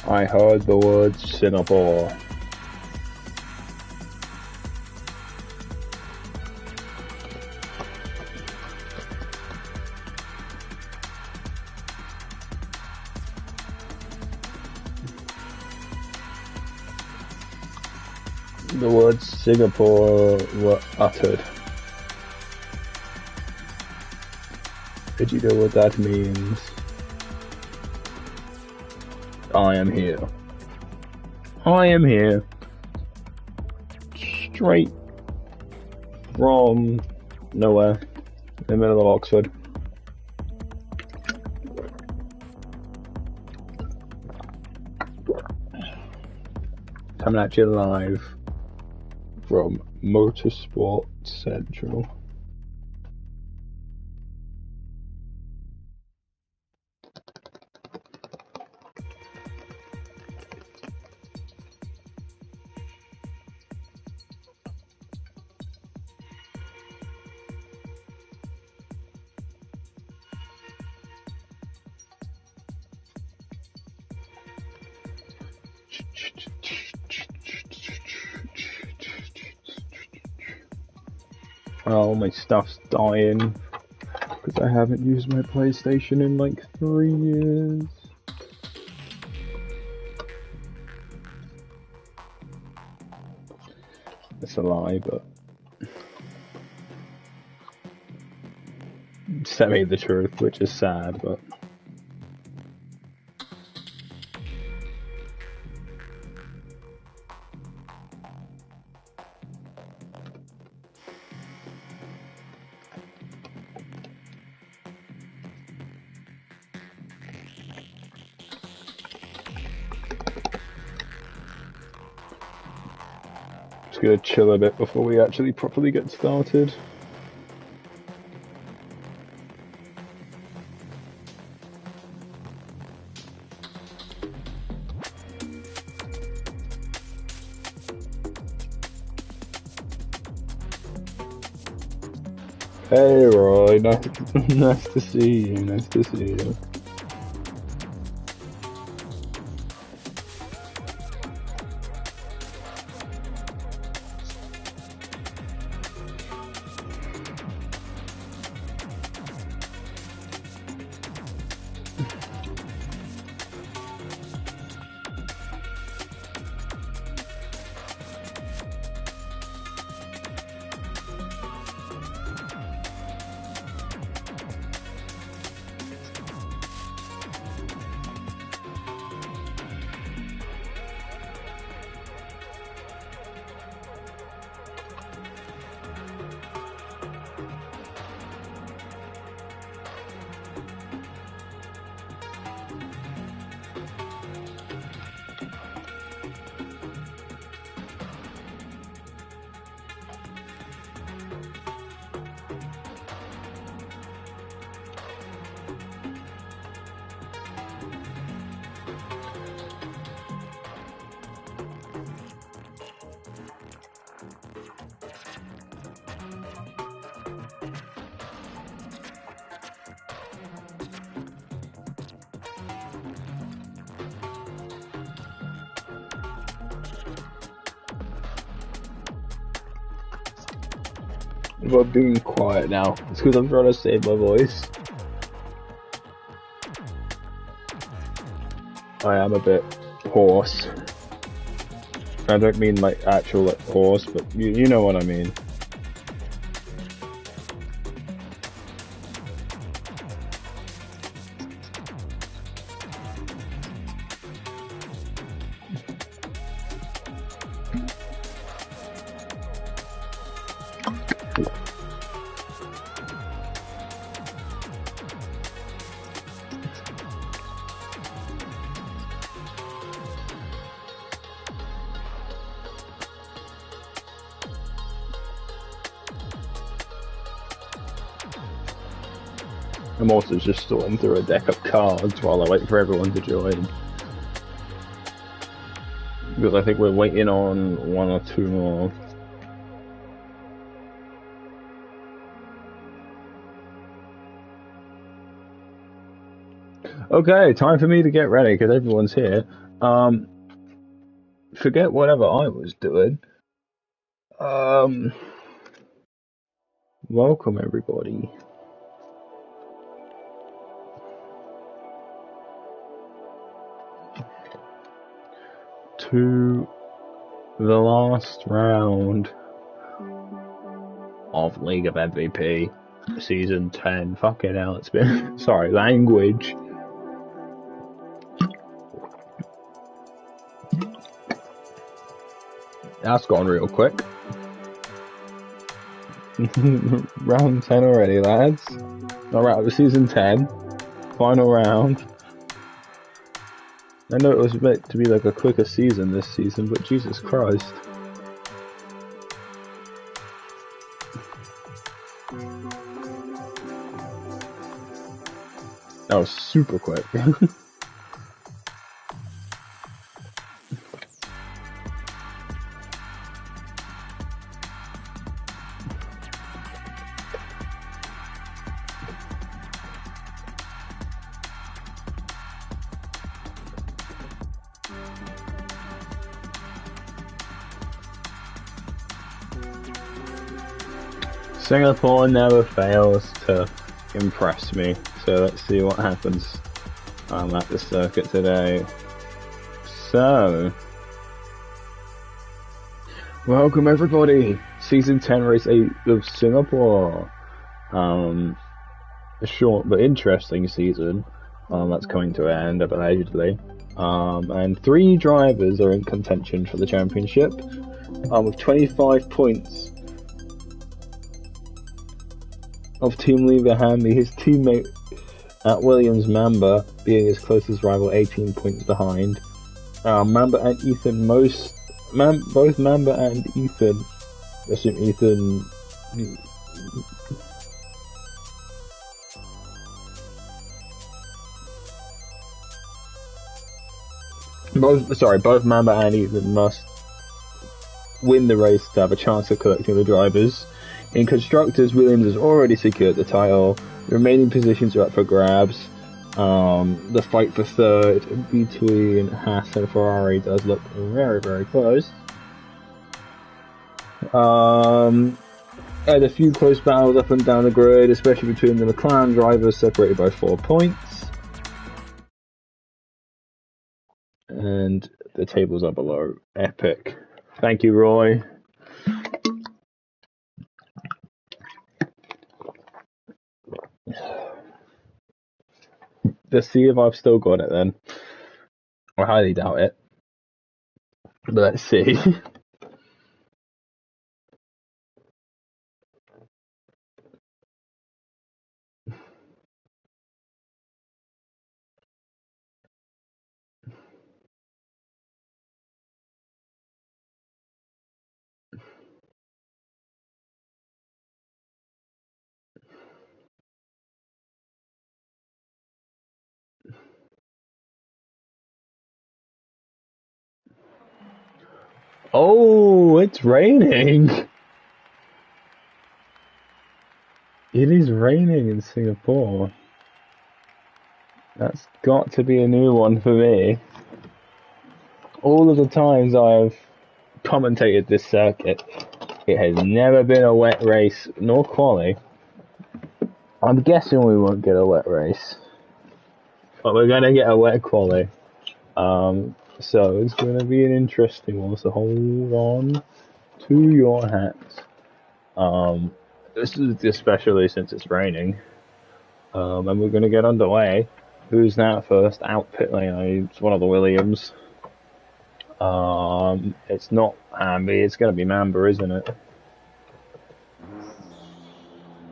I heard the word Singapore. The words Singapore were uttered. Did you know what that means? I am here. I am here. Straight from nowhere. In the middle of Oxford. Coming at you live from Motorsport Central. Oh, my stuff's dying because I haven't used my PlayStation in like 3 years. It's a lie, but semi the truth, which is sad, but just gonna chill a bit before we actually properly get started. Hey Roy, nice to see you, nice to see you. If I'm being quiet now, it's because I'm trying to save my voice. I am a bit hoarse. I don't mean like actual like hoarse, but you know what I mean. I'm also just sorting through a deck of cards while I wait for everyone to join. Because I think we're waiting on 1 or 2 more. Okay, time for me to get ready because everyone's here. Forget whatever I was doing. Welcome everybody to the last round of League of MVP Season 10. Fucking hell, it's been... sorry, language. That's gone real quick. Round 10 already, lads. Alright, Season 10. Final round. I know it was meant to be like a quicker season this season, but Jesus Christ. That was super quick. Singapore never fails to impress me, so let's see what happens at the circuit today. So, welcome everybody, Season 10 Race 8 of Singapore. A short but interesting season that's coming to an end, allegedly. And 3 drivers are in contention for the championship with 25 points. Of team leader Hamby, his teammate at Williams, Mamba, being his closest rival, 18 points behind. Mamba and Ethan both Mamba and Ethan, I assume Ethan... both Mamba and Ethan must win the race to have a chance of collecting the drivers. In Constructors, Williams has already secured the title. The remaining positions are up for grabs. The fight for third between Haas and Ferrari does look very, very close. And a few close battles up and down the grid, especially between the McLaren drivers, separated by 4 points. And the tables are below. Epic. Thank you, Roy. Let's see if I've still got it then. I highly doubt it. But let's see. Oh, it's raining. It is raining in Singapore. That's got to be a new one for me. All of the times I've commentated this circuit, it has never been a wet race nor quali. I'm guessing we won't get a wet race, but we're gonna get a wet quali. So it's gonna be an interesting one. So hold on to your hats. This is especially since it's raining. And we're gonna get underway. Who's that first? Out pit lane. It's one of the Williams. It's not Hamby. It's gonna be Mamba, isn't it?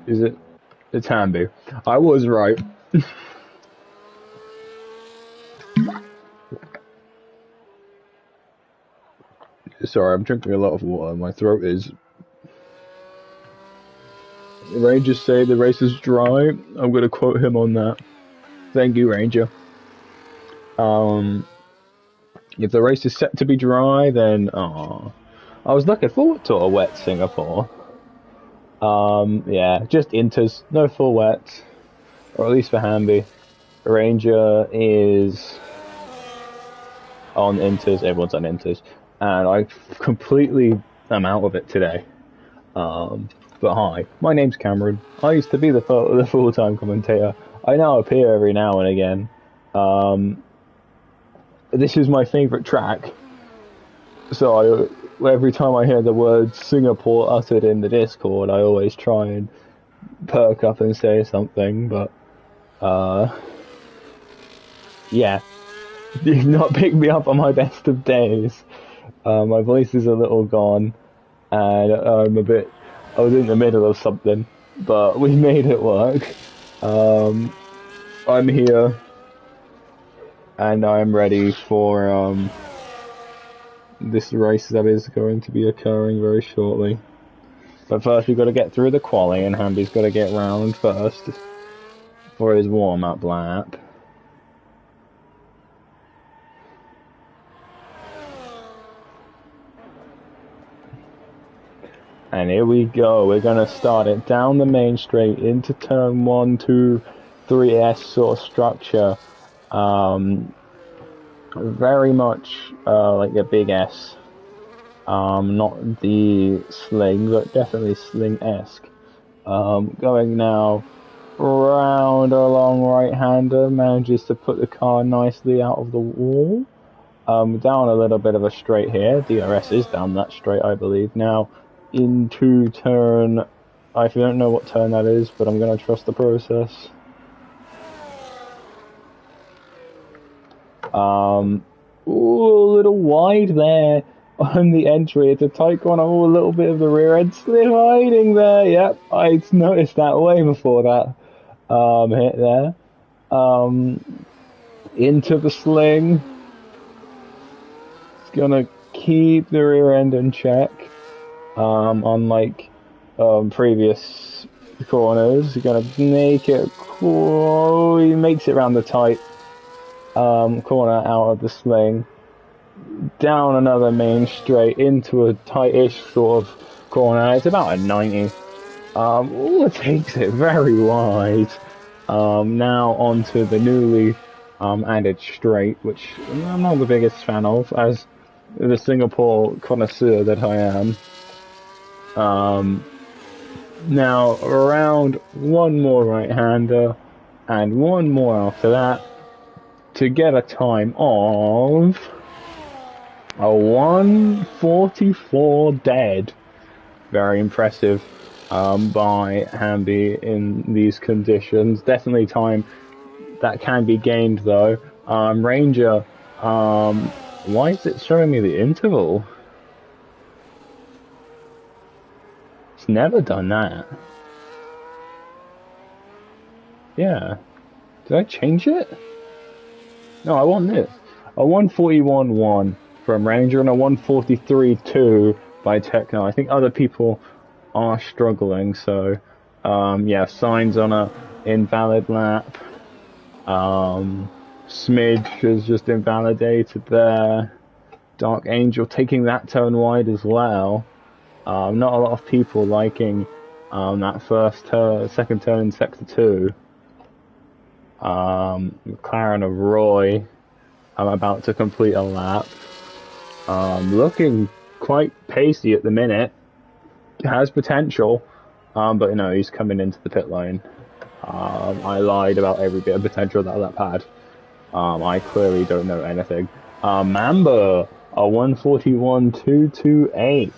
Is it? It's Hamby. I was right. Sorry, I'm drinking a lot of water. My throat is... The Rangers say the race is dry. I'm going to quote him on that. Thank you, Ranger. If the race is set to be dry, then... I was looking forward to a wet Singapore. Yeah, just inters. No full wets. Or at least for Hamby. Ranger is... on inters. Everyone's on inters, and I completely am out of it today. But hi, my name's Cameron. I used to be the full-time commentator. I now appear every now and again. This is my favourite track, so every time I hear the word Singapore uttered in the Discord, I always try and perk up and say something, but yeah, you've not picked me up on my best of days. My voice is a little gone, and I was in the middle of something, but we made it work. I'm here, and I'm ready for this race that is going to be occurring very shortly. But first we've got to get through the quali, and Hamby's got to get round first for his warm-up lap. And here we go, we're going to start it down the main straight into turn 1, 2, 3S sort of structure. Very much like a big S. Not the sling, but definitely sling-esque. Going now round along right-hander, manages to put the car nicely out of the wall. Down a little bit of a straight here. DRS is down that straight, I believe. Now into turn, I don't know what turn that is, but I'm going to trust the process. Ooh, a little wide there on the entry. It's a tight corner. Oh, a little bit of the rear end sliding there. Yep, I noticed that way before that hit there. Into the sling. It's gonna keep the rear end in check. Unlike previous corners, he's gonna make it. Oh, he makes it around the tight corner out of the sling, down another main straight into a tightish sort of corner. It's about a 90. It takes it very wide. Now onto the newly added straight, which I'm not the biggest fan of, as the Singapore connoisseur that I am. Now around one more right-hander and one more after that, to get a time of a 1:44 dead. Very impressive by Hamby in these conditions. Definitely time that can be gained though. Ranger, why is it showing me the interval? It's never done that. Yeah. Did I change it? No, I want this. A 1:41.1 from Ranger and a 1:43.2 by Techno. I think other people are struggling, so yeah, signs on a invalid lap. Smidge is just invalidated there. Dark Angel taking that turn wide as well. Not a lot of people liking that second turn in sector 2. McLaren of Roy, I'm about to complete a lap. Looking quite pacey at the minute. Has potential, but no, he's coming into the pit lane. I lied about every bit of potential that lap had. I clearly don't know anything. Mamba, a 1:41.228.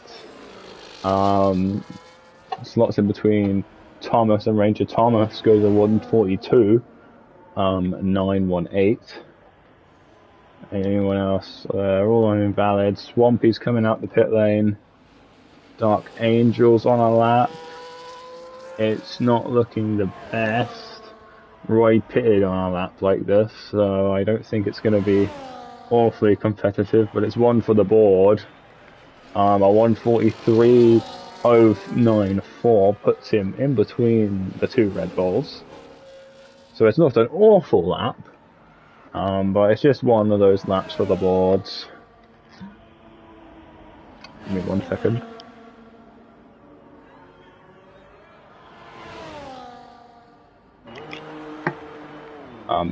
Slots in between Thomas and Ranger. Thomas goes a 1:42.918. Anyone else? They're all on invalid. Swampy's coming out the pit lane. Dark Angels on a lap. It's not looking the best. Roy pitted on a lap like this, so I don't think it's going to be awfully competitive, but it's one for the board. A 1:43.094 puts him in between the two Red Bulls. So it's not an awful lap, but it's just one of those laps for the boards. Give me 1 second.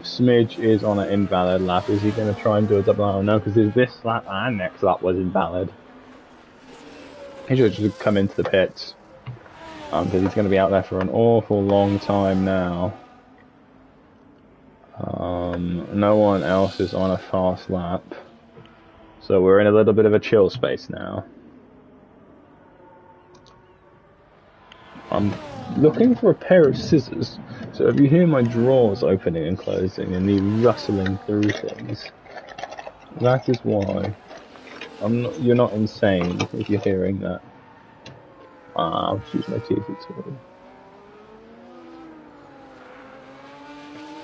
Smidge is on an invalid lap. Is he going to try and do a double out? No, because this lap and next lap was invalid. He should just come into the pits. Because he's going to be out there for an awful long time now. No one else is on a fast lap. So we're in a little bit of a chill space now. I'm looking for a pair of scissors. So if you hear my drawers opening and closing and me rustling through things, that is why. You're not insane if you're hearing that. I'll choose my teeth, it's all.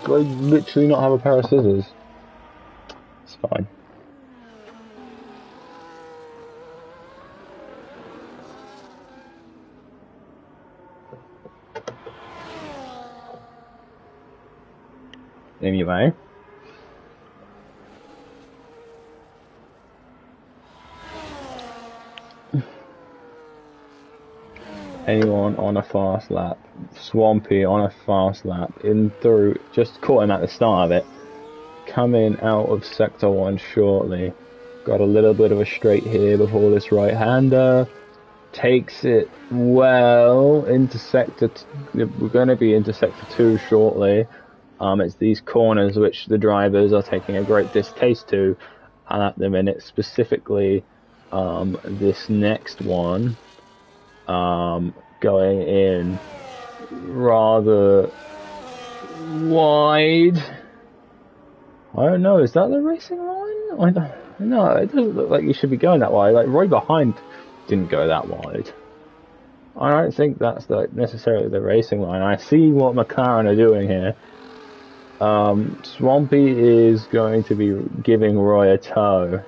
Do I literally not have a pair of scissors? It's fine. Anyway. Anyone on a fast lap? Swampy on a fast lap. In through, just caught him at the start of it. Coming out of sector 1 shortly. Got a little bit of a straight here before this right-hander. Takes it well into sector... We're going to be into sector 2 shortly. It's these corners which the drivers are taking a great distaste to at the minute. Specifically, this next one. Going in rather wide. I don't know, is that the racing line? I don't know, it doesn't look like you should be going that wide. Like, right behind didn't go that wide. I don't think that's necessarily the racing line. I see what McLaren are doing here. Swampy is going to be giving Roy a tow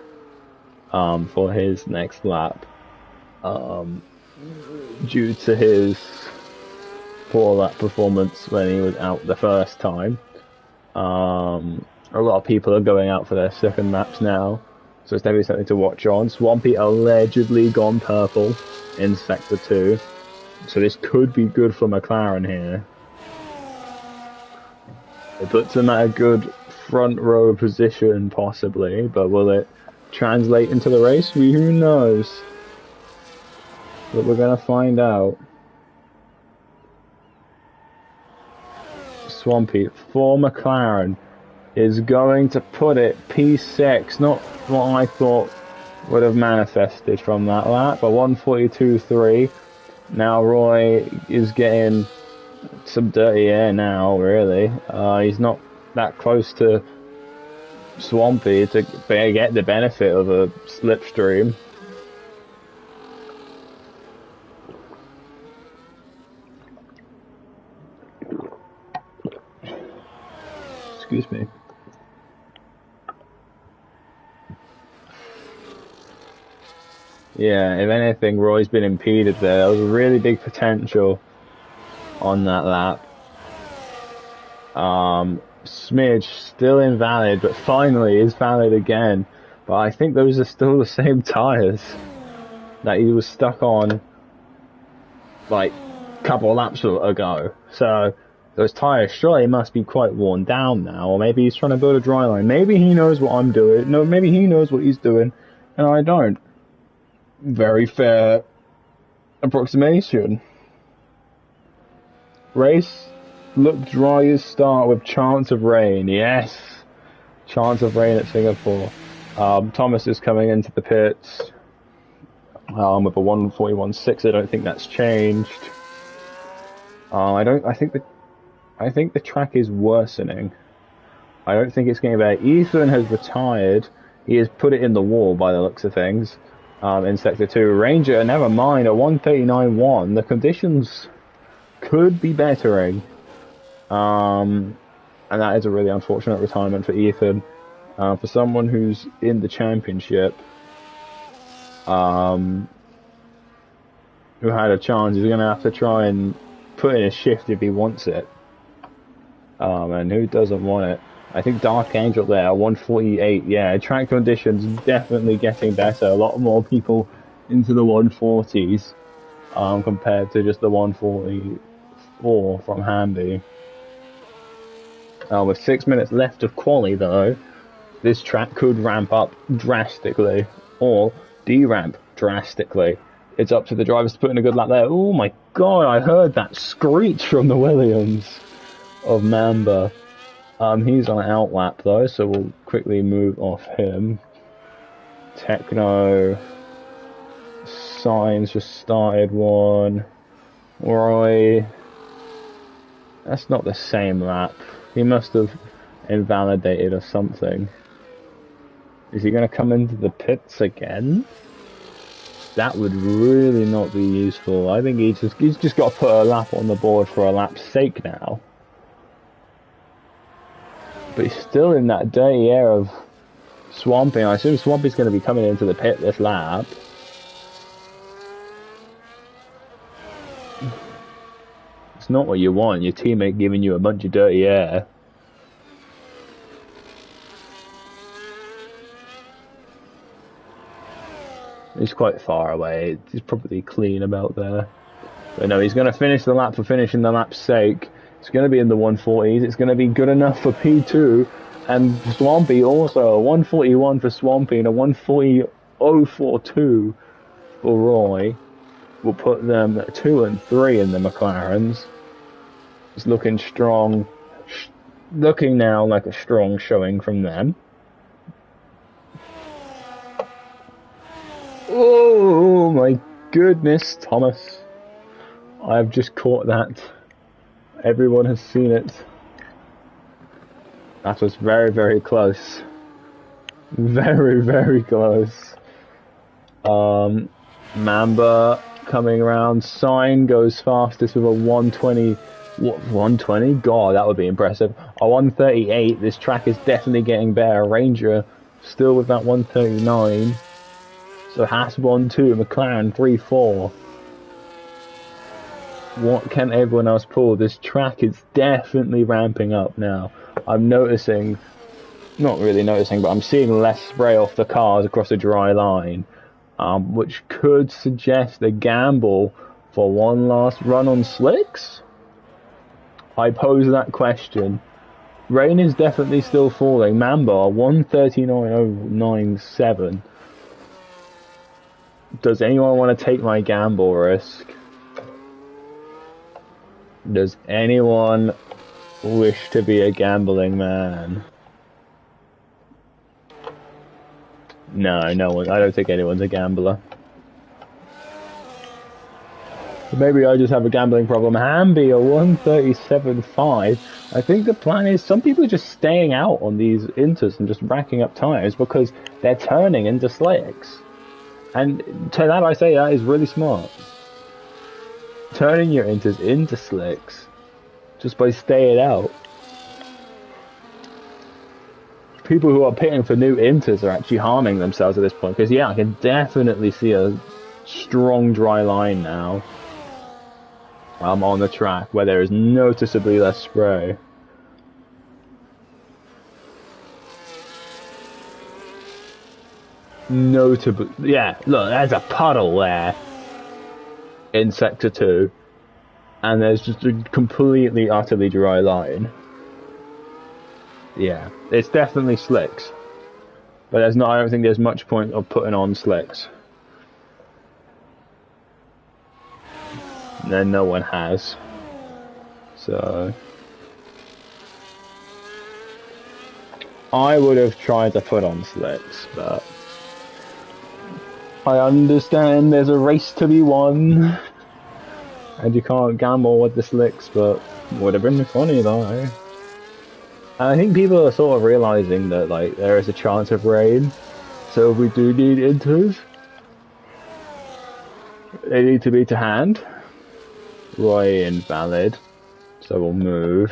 for his next lap. Due to his poor lap performance when he was out the first time. A lot of people are going out for their second laps now, so it's definitely something to watch on. Swampy allegedly gone purple in sector 2, so this could be good for McLaren here. It puts him at a good front row position possibly, but will it translate into the race? Who knows? But we're going to find out. Swampy for McLaren is going to put it P6. Not what I thought would have manifested from that lap, but 142.3. Now Roy is getting some dirty air now, really. He's not that close to Swampy to get the benefit of a slipstream. Excuse me. Yeah, if anything, Roy's been impeded there. There was a really big potential on that lap. Smidge still invalid, but finally is valid again. But I think those are still the same tyres that he was stuck on like a couple of laps ago. So those tyres surely must be quite worn down now, or maybe he's trying to build a dry line. Maybe he knows what I'm doing. No, maybe he knows what he's doing, and I don't. Very fair approximation. Race looked dry as start with chance of rain. Yes, chance of rain at Singapore. Thomas is coming into the pits with a 141.6. I don't think that's changed. I think the track is worsening. I don't think it's getting better. Ethan has retired. He has put it in the wall by the looks of things. In Sector 2. Ranger, never mind, a 139.1. The conditions could be bettering. And that is a really unfortunate retirement for Ethan. For someone who's in the championship, who had a chance, he's going to have to try and put in a shift if he wants it. And who doesn't want it? I think Dark Angel there, 148. Yeah, track conditions definitely getting better. A lot more people into the 140s compared to just the 144 from Hamby. With 6 minutes left of quali though, this track could ramp up drastically, or de-ramp drastically. It's up to the drivers to put in a good lap there. Oh my god, I heard that screech from the Williams of Mamba. He's on an out lap though, so we'll quickly move off him. Techno, Signs just started one. Roy, that's not the same lap. He must have invalidated or something. Is he going to come into the pits again? That would really not be useful. I think he's just got to put a lap on the board for a lap's sake now. But he's still in that dirty air of Swampy. I assume Swampy's going to be coming into the pit this lap. It's not what you want, your teammate giving you a bunch of dirty air. He's quite far away. He's probably clean about there. But no, he's going to finish the lap for finishing the lap's sake. It's going to be in the 140s. It's going to be good enough for P2. And Swampy also, a 141 for Swampy and a 140.042 for Roy. Will put them at 2 and 3 in the McLarens. It's looking strong. Looking now like a strong showing from them. Oh my goodness, Thomas. I've just caught that. Everyone has seen it. That was very, very close. Very, very close. Mamba coming around. Sign goes fastest with a 120. What, 120? God, that would be impressive. A 138. This track is definitely getting better. Ranger still with that 139. So Haas 1-2, McLaren 3-4. What can everyone else pull? This track is definitely ramping up now. I'm noticing, not really noticing, but I'm seeing less spray off the cars across a dry line, which could suggest a gamble for one last run on slicks. I pose that question. Rain is definitely still falling. Mamba 139.097. Does anyone want to take my gamble risk? Does anyone wish to be a gambling man? No, no one. I don't think anyone's a gambler. Maybe I just have a gambling problem. Hamby, a 137.5. I think the plan is some people are just staying out on these inters and just racking up tires because they're turning into slicks. And to that I say that is really smart. Turning your inters into slicks just by staying out. People who are pitting for new inters are actually harming themselves at this point. Because yeah, I can definitely see a strong dry line now. On the track where there is noticeably less spray. Notably, yeah, look, there's a puddle there in Sector 2 and there's just a completely, utterly dry line. Yeah, it's definitely slicks, but there's not, I don't think there's much point of putting on slicks. And then no one has, so I would have tried to put on slicks, but I understand there's a race to be won, and you can't gamble with the slicks, but would have been funny though. And I think people are sort of realizing that like there is a chance of rain, so if we do need inters, they need to be to hand. Roy invalid, so we'll move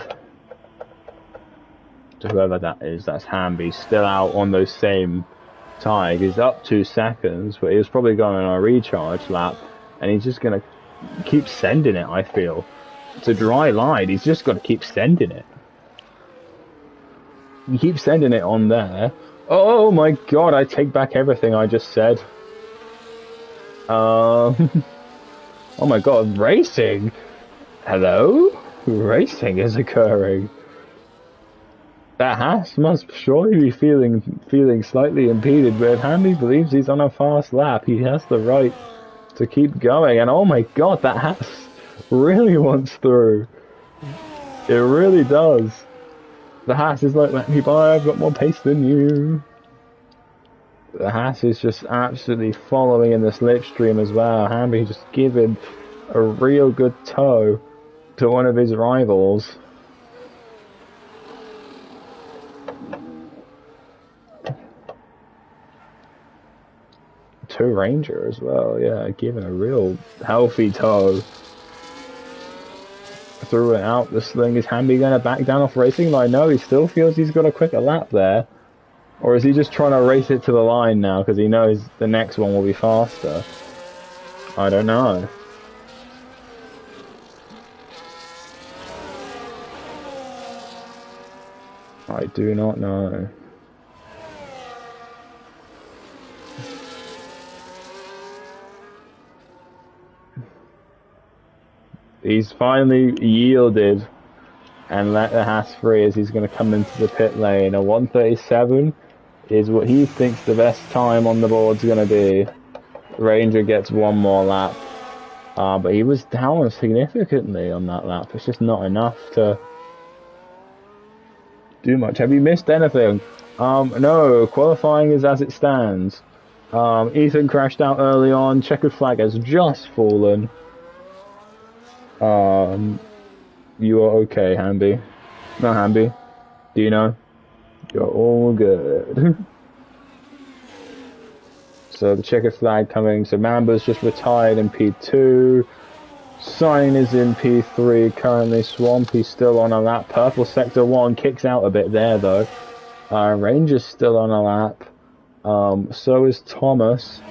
to whoever that is. That's Hamby, still out on those same tires. He's up 2 seconds, but he was probably going on a recharge lap, and he's just going to keep sending it, I feel. It's a dry line, he's just got to keep sending it. He keeps sending it on there. Oh my god, I take back everything I just said. Oh my god, racing! Hello? Racing is occurring. That Haas must surely be feeling slightly impeded, but if Hamby believes he's on a fast lap, he has the right to keep going. And oh my god, that Haas really wants through. It really does. The Haas is like, let me by, I've got more pace than you. The Haas is just absolutely following in the slipstream as well. Hamby just giving a real good tow to one of his rivals. To Ranger as well, yeah, giving a real healthy tow. Threw it out the sling. Is Hamby going to back down off racing line? No, he still feels he's got a quicker lap there. Or is he just trying to race it to the line now because he knows the next one will be faster? I don't know. I do not know. He's finally yielded and let the Haas free as he's going to come into the pit lane. A 1:37 is what he thinks the best time on the board's going to be. Ranger gets one more lap. But he was down significantly on that lap. It's just not enough to do much. Have you missed anything? No, qualifying is as it stands. Ethan crashed out early on. Checkered flag has just fallen. You are okay, Hamby. No, Hamby. Do you know? You're all good. So the checkered flag coming. So Mamba's just retired in P2. Sign is in P3 currently. Swampy's still on a lap. Purple Sector 1 kicks out a bit there though. Ranger's still on a lap. So is Thomas.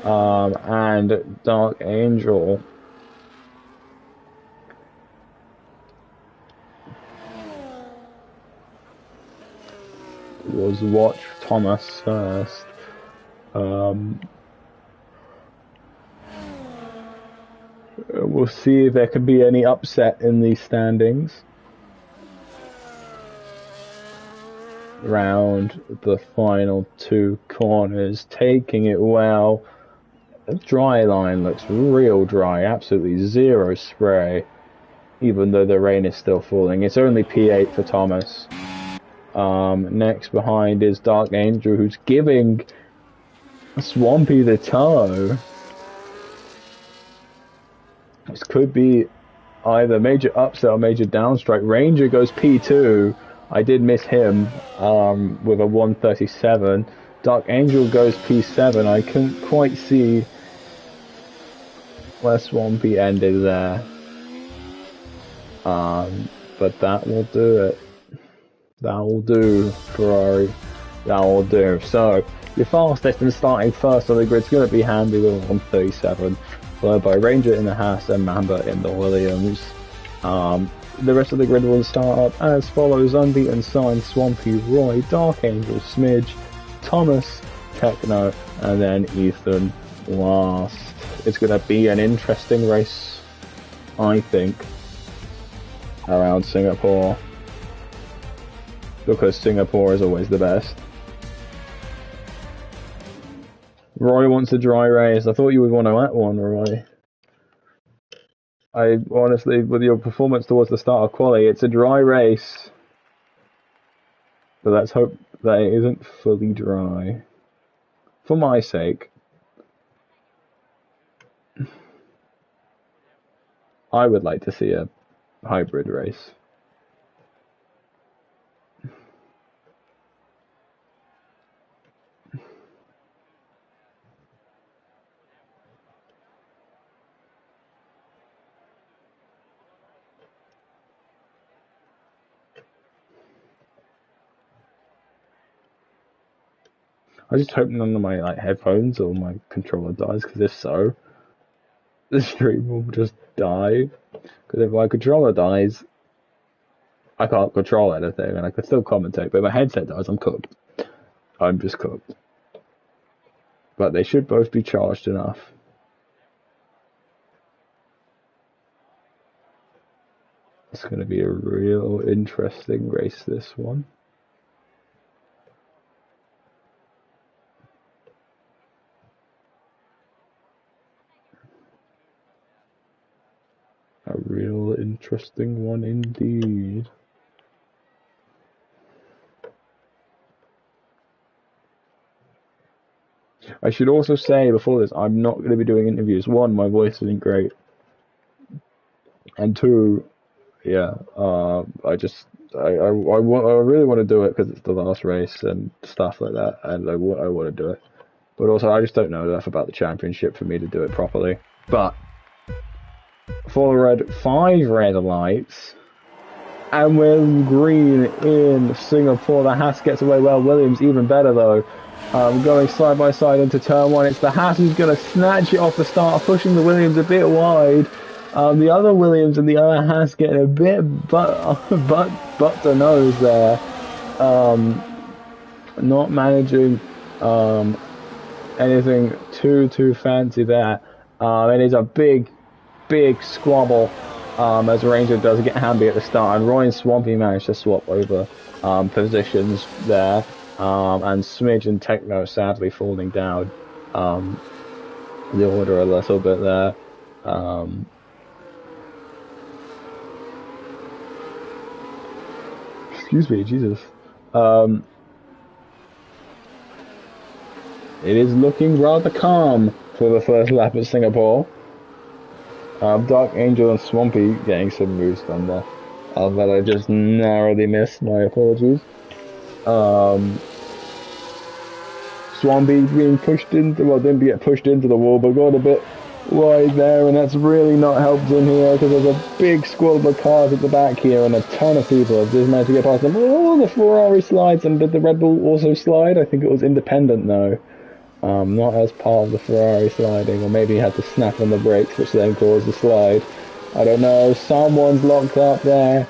And Dark Angel. Was watch Thomas first. We'll see if there can be any upset in these standings. Round the final two corners, taking it well. The dry line looks real dry, absolutely zero spray, even though the rain is still falling. It's only P8 for Thomas. Next behind is Dark Angel, who's giving Swampy the tow. This could be either major upset or major downstrike. Ranger goes P2. I did miss him with a 1:37. Dark Angel goes P7. I couldn't quite see where Swampy ended there. But that will do it. That will do, Ferrari. That will do. So, your fastest and starting first on the grid is going to be Hamby with 1:37, followed by Ranger in the Haas and Mamba in the Williams. The rest of the grid will start up as follows: Unbeaten Sign, Swampy, Roy, Dark Angel, Smidge, Thomas, Techno, and then Ethan last. It's going to be an interesting race, I think, around Singapore, because Singapore is always the best. Roy wants a dry race. I thought you would want to at one, Roy. I honestly, with your performance towards the start of quali, it's a dry race. But let's hope that it isn't fully dry. For my sake. I would like to see a hybrid race. I just hope none of my headphones or my controller dies, because if so, the stream will just die. Because if my controller dies, I can't control anything, and I could still commentate. But if my headset dies, I'm cooked. I'm just cooked. But they should both be charged enough. It's going to be a real interesting race, this one. A real interesting one indeed. I should also say before this, I'm not going to be doing interviews. One, my voice isn't great. And two, yeah, I really want to do it because it's the last race and stuff like that, and I want to do it. But also, I just don't know enough about the championship for me to do it properly. But for the red, 5 red lights, and we're green in Singapore. The Haas gets away well. Williams even better though. Going side by side into turn 1. It's the Haas who's going to snatch it off the start, pushing the Williams a bit wide. The other Williams and the other Haas getting a bit but the nose there. Not managing anything too fancy there. It is a big squabble as Ranger does get Hamby at the start, and Roy and Swampy managed to swap over positions there. And Smidge and Techno sadly falling down the order a little bit there. Excuse me, Jesus. It is looking rather calm for the first lap at Singapore. Dark Angel and Swampy getting some moves done there. That I just narrowly missed, my apologies. Swampy being pushed into, well, didn't get pushed into the wall, but got a bit wide there, and that's really not helped him here, because there's a big squad of cars at the back here, and a ton of people have just managed to get past them. Oh, the Ferrari slides, and did the Red Bull also slide? I think it was independent, though. Not as part of the Ferrari sliding, or maybe he had to snap on the brakes, which then caused the slide. I don't know, someone's locked up there.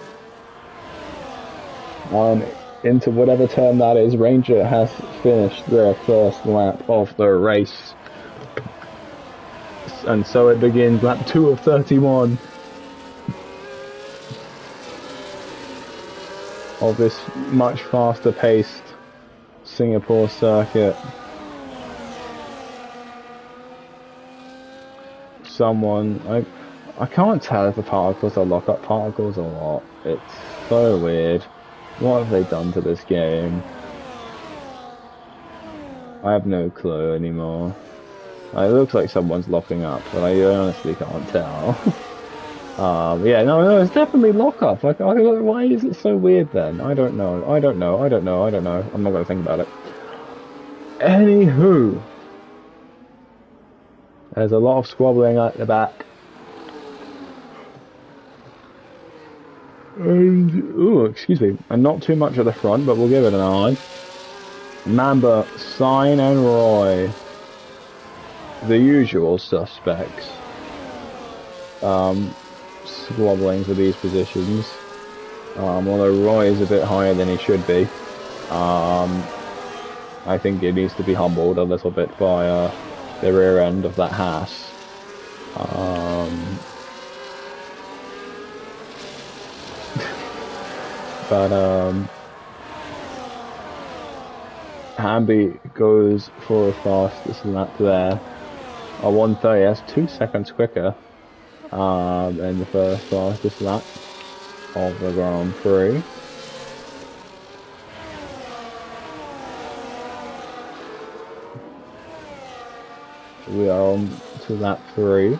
Into whatever turn that is. Ranger has finished their first lap of the race. And so it begins, lap 2 of 31. Of this much faster paced Singapore circuit. I can't tell if the particles are lock-up particles or what. It's so weird. What have they done to this game? I have no clue anymore. It looks like someone's locking up, but I honestly can't tell. Yeah, no, it's definitely lock-up. Like, why is it so weird then? I don't know. I'm not going to think about it. Anywho. There's a lot of squabbling at the back. And, ooh, excuse me. And not too much at the front, but we'll give it an eye. Mamba, Sign and Roy. The usual suspects. Squabbling for these positions. Although Roy is a bit higher than he should be. I think he needs to be humbled a little bit by the rear end of that Haas. But Hamby goes for a fastest lap there. A 1:30, that's 2 seconds quicker than the first fastest lap of the Grand Prix. We are on to lap 3.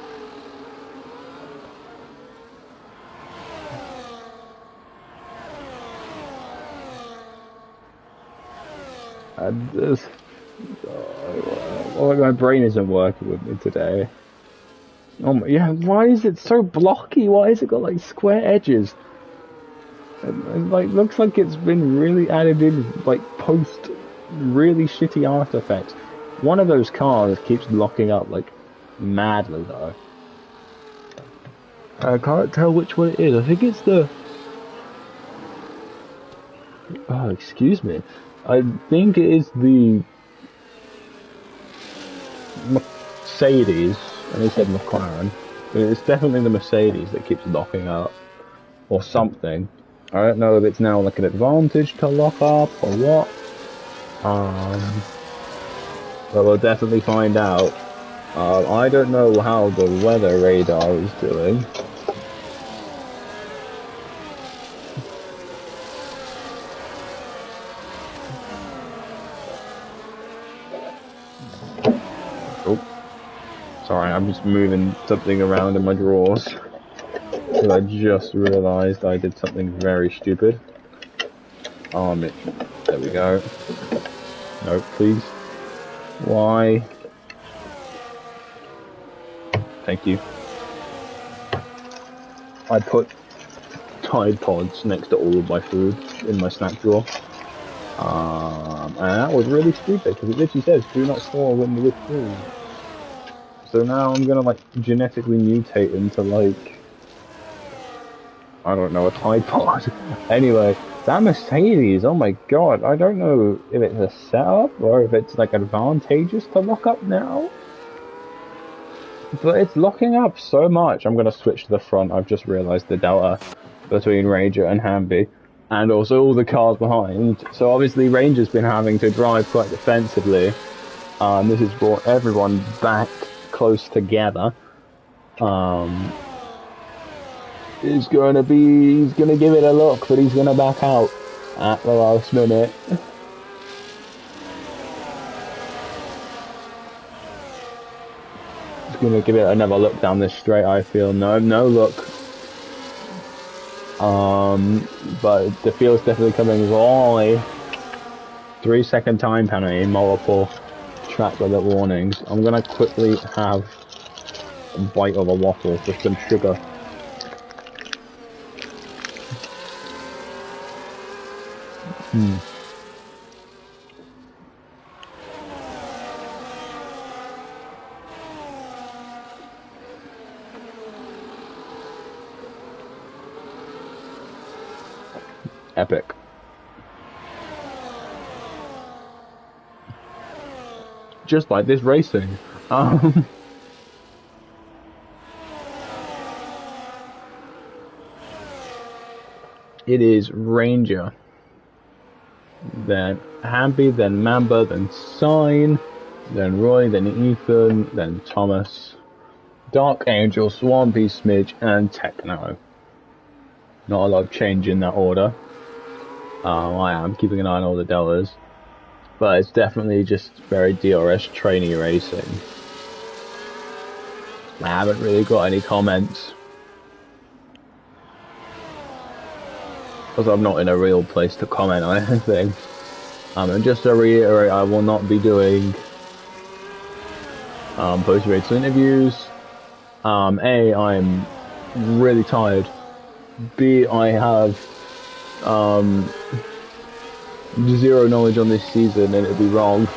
And this, my brain isn't working with me today. Yeah, why is it so blocky? Why has it got like square edges? It like looks like it's been really added in like post really shitty After Effects. One of those cars keeps locking up like madly though. I can't tell which one it is. I think it's the... Oh, excuse me. I think it is the Mercedes, and he said McLaren, but it's definitely the Mercedes that keeps locking up, or something. I don't know if it's now like an advantage to lock up, or what. But we'll definitely find out. I don't know how the weather radar is doing. Sorry, I'm just moving something around in my drawers. Because I just realised I did something very stupid. There we go. No, please. Why? Thank you. I put Tide Pods next to all of my food in my snack drawer. And that was really stupid because it literally says do not store when with food. So now I'm gonna like genetically mutate into like, I don't know, a Tide Pod. Anyway, that Mercedes, oh my god, I don't know if it's a setup or if it's like advantageous to lock up now. But it's locking up so much. I'm gonna switch to the front. I've just realised the delta between Ranger and Hamby. And also all the cars behind. So obviously Ranger's been having to drive quite defensively. This has brought everyone back close together. He's gonna give it a look, but he's gonna back out at the last minute. He's gonna give it another look down this straight, I feel. No look. But the field's definitely coming wrong. 3-second time penalty, multiple track limit warnings. I'm gonna quickly have a bite of a waffle with some sugar. Epic. Just like this racing. It is Ranger, then Hamby, then Mamba, then Sign, then Roy, then Ethan, then Thomas, Dark Angel, Swampy, Smidge, and Techno. Not a lot of change in that order. I am keeping an eye on all the deltas, but it's definitely just very DRS trainee racing. I haven't really got any comments, because I'm not in a real place to comment on anything. And just to reiterate, I will not be doing post-race interviews. A, I'm really tired. B, I have zero knowledge on this season and it'd be wrong.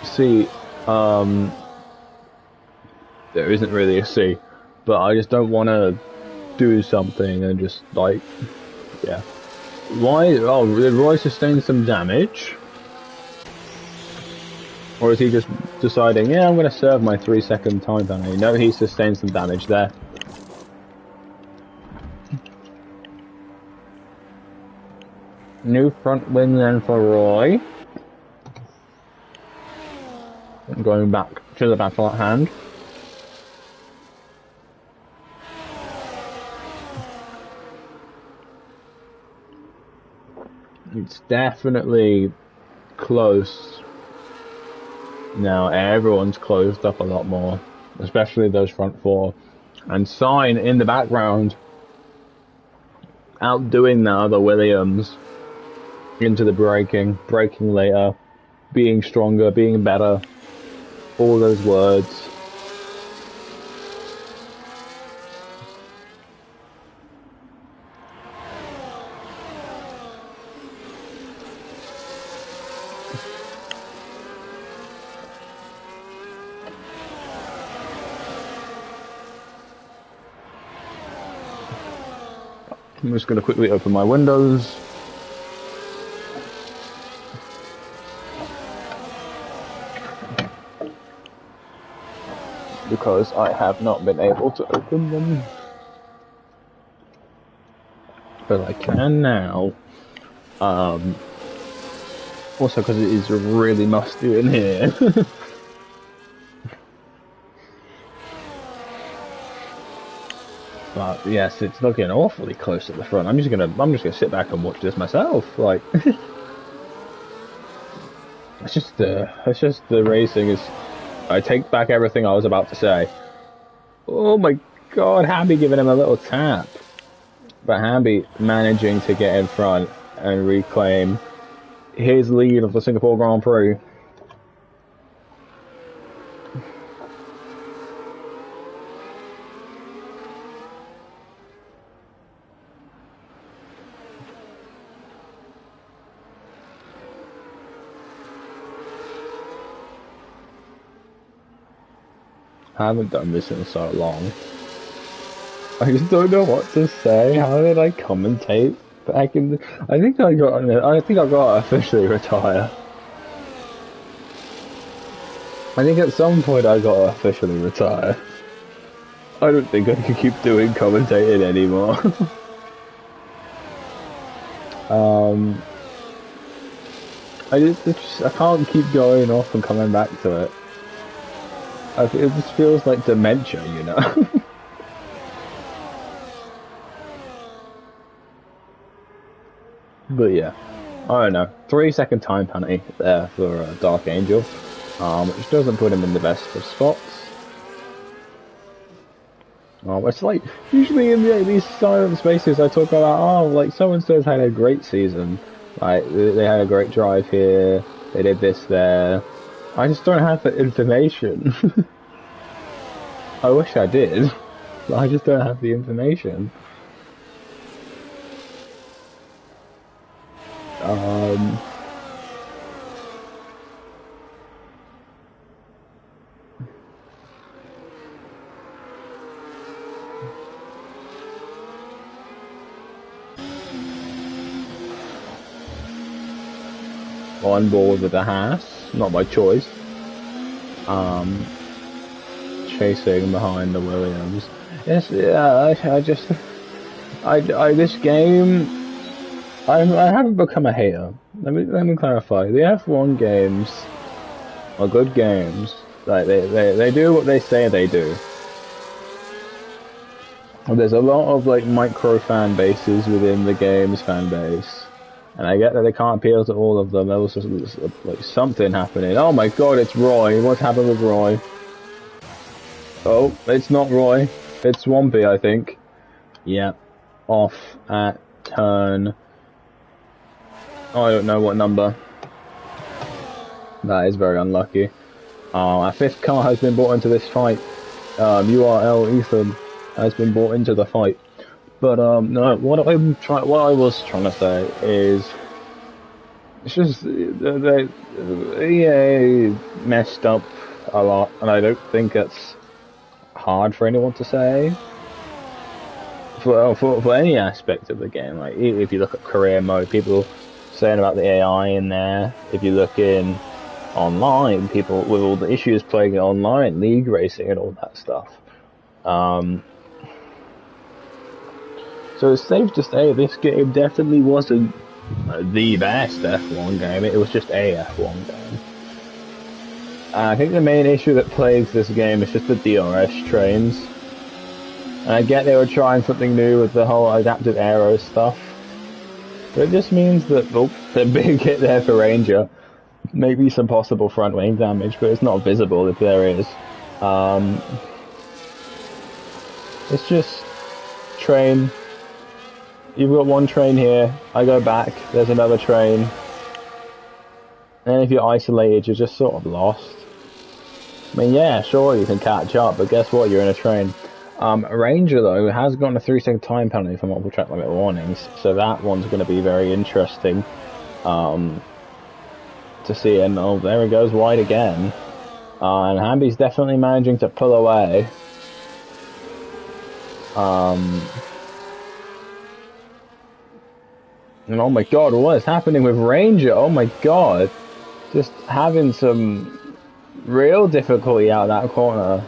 C, there isn't really a C, but I just don't want to do something and just like, yeah. Why? Oh, did Roy sustain some damage? Or is he just deciding, yeah, I'm going to serve my 3-second time penalty? No, he sustained some damage there. New front wing then for Roy. Going back to the battle at hand. It's definitely close. Now everyone's closed up a lot more, especially those front four. And Sign in the background, outdoing the other Williams into the braking later, being stronger, being better, all those words. I'm just going to quickly open my windows. Because I have not been able to open them. But I can now. Also because it is really musty in here. But yes, it's looking awfully close at the front. I'm just gonna sit back and watch this myself. Like, it's just the racing is. I take back everything I was about to say. Oh my god, Hamby giving him a little tap. But Hamby managing to get in front and reclaim his lead of the Singapore Grand Prix. I haven't done this in so long. I just don't know what to say. How did I commentate back in the... I think I got to officially retire. I think at some point I got to officially retire. I don't think I can keep doing commentating anymore. I can't keep going off and coming back to it. It just feels like dementia, you know? But yeah, I don't know. 3-second time penalty there for Dark Angel, which doesn't put him in the best of spots. It's like, usually in these silent spaces I talk about, oh, like, so-and-so's had a great season. Like, they had a great drive here, they did this there. I just don't have the information. I wish I did, but I just don't have the information. On board with the Haas, not by choice. Chasing behind the Williams. Yes, yeah, this game, I haven't become a hater. Let me clarify. The F1 games are good games. Like they do what they say they do. There's a lot of like micro fan bases within the game's fan base. And I get that they can't appeal to all of them. There was just like something happening. Oh my god, it's Roy. What's happened with Roy? Oh, it's not Roy. It's Swampy, I think. Yeah. Off at turn... Oh, I don't know what number. That is very unlucky. Our fifth car has been brought into this fight. URL Ethan has been brought into the fight. But no, what I was trying to say is, it's just EA messed up a lot, and I don't think it's hard for anyone to say for any aspect of the game. Like if you look at career mode, people saying about the AI in there. If you look in online, people with all the issues playing it online, league racing and all that stuff. So it's safe to say this game definitely wasn't the best F1 game, it was just a F1 game. I think the main issue that plagues this game is just the DRS trains. And I get they were trying something new with the whole adaptive aero stuff. But it just means that, oh, the big hit there for Ranger. Maybe some possible front wing damage, but it's not visible if there is. It's just train. You've got one train here, I go back, there's another train. And if you're isolated, you're just sort of lost. I mean, yeah, sure, you can catch up, but guess what, you're in a train. Ranger, though, has gotten a 3-second time penalty for multiple track limit warnings, so that one's going to be very interesting to see. And, oh, there he goes, wide again. And Hamby's definitely managing to pull away. And oh my god, what is happening with Ranger? Oh my god. Just having some real difficulty out of that corner.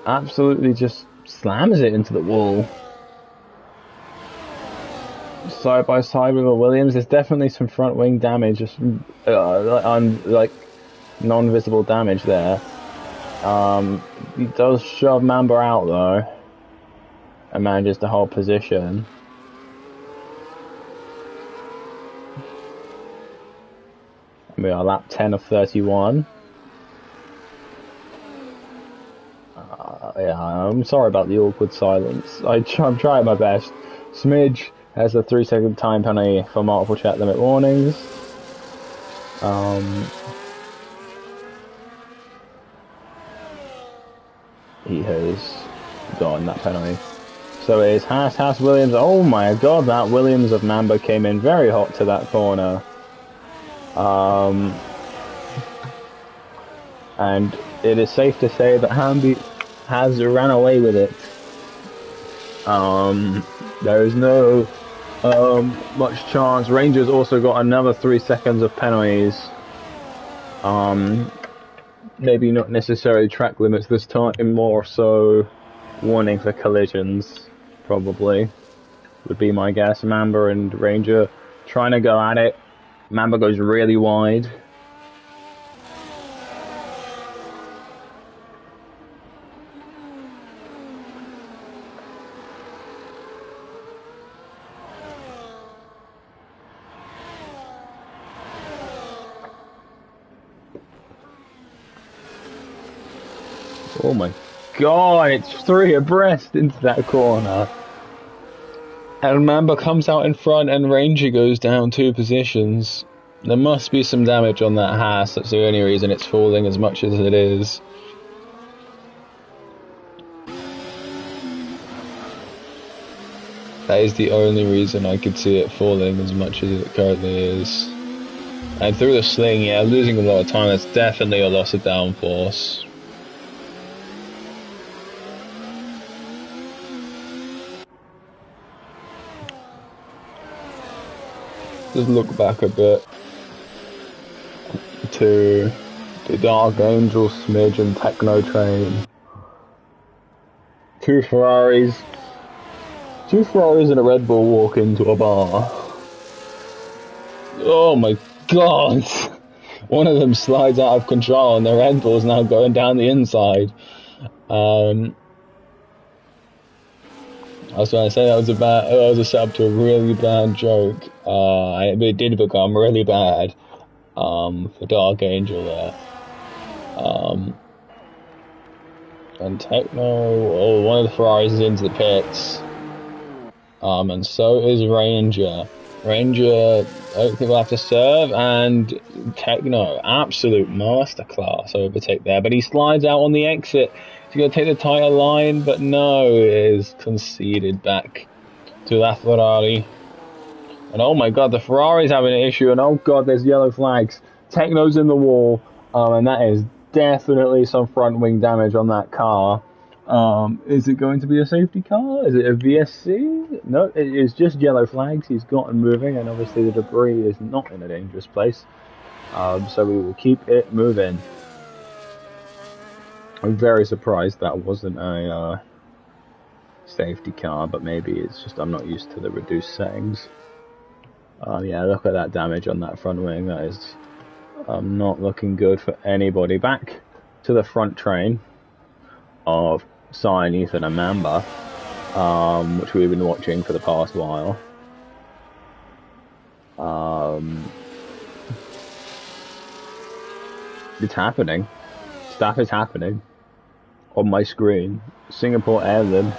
Absolutely just slams it into the wall. Side by side with the Williams, there's definitely some front wing damage, just like non-visible damage there. He does shove Mamba out though, and manages to hold position. We are lap 10 of 31. Yeah, I'm sorry about the awkward silence. I'm trying my best. Smidge has a 3-second time penalty for multiple chat limit warnings. He has gotten that penalty. So it is Haas, Williams. Oh my god, that Williams of Mambo came in very hot to that corner. And it is safe to say that Hamby has ran away with it. There is no much chance. Rangers also got another 3 seconds of penalties. Maybe not necessarily track limits this time, more so warning for collisions, probably, would be my guess. Mamba and Ranger trying to go at it. Mamba goes really wide. Oh my god, it's 3 abreast into that corner. And Mamba comes out in front and Ranger goes down 2 positions. There must be some damage on that Haas, that's the only reason it's falling as much as it is. That is the only reason I could see it falling as much as it currently is. And through the sling, yeah, losing a lot of time, that's definitely a loss of downforce. Just look back a bit to the Dark Angel, Smidge and Techno Train. 2 Ferraris and a Red Bull walk into a bar. Oh my god! One of them slides out of control and the Red Bull's now going down the inside. I was trying to say that was a setup to a really bad joke. It did become really bad for Dark Angel there. And Techno, one of the Ferraris is into the pits. And so is Ranger. Ranger, I don't think we'll have to serve, and Techno, absolute masterclass overtake there, but he slides out on the exit. He's going to take the tighter line, but no, it is conceded back to that Ferrari. And oh my god, the Ferrari's having an issue, and oh god, there's yellow flags. Techno's in the wall, and that is definitely some front wing damage on that car. Is it going to be a safety car? Is it a VSC? No, it is just yellow flags. He's gotten moving, and obviously the debris is not in a dangerous place. So we will keep it moving. I'm very surprised that wasn't a safety car, but maybe it's just I'm not used to the reduced settings. Yeah, look at that damage on that front wing. That is not looking good for anybody. Back to the front train of Cyan, Ethan and Mamba, which we've been watching for the past while. It's happening. Stuff is happening on my screen. Singapore Airline.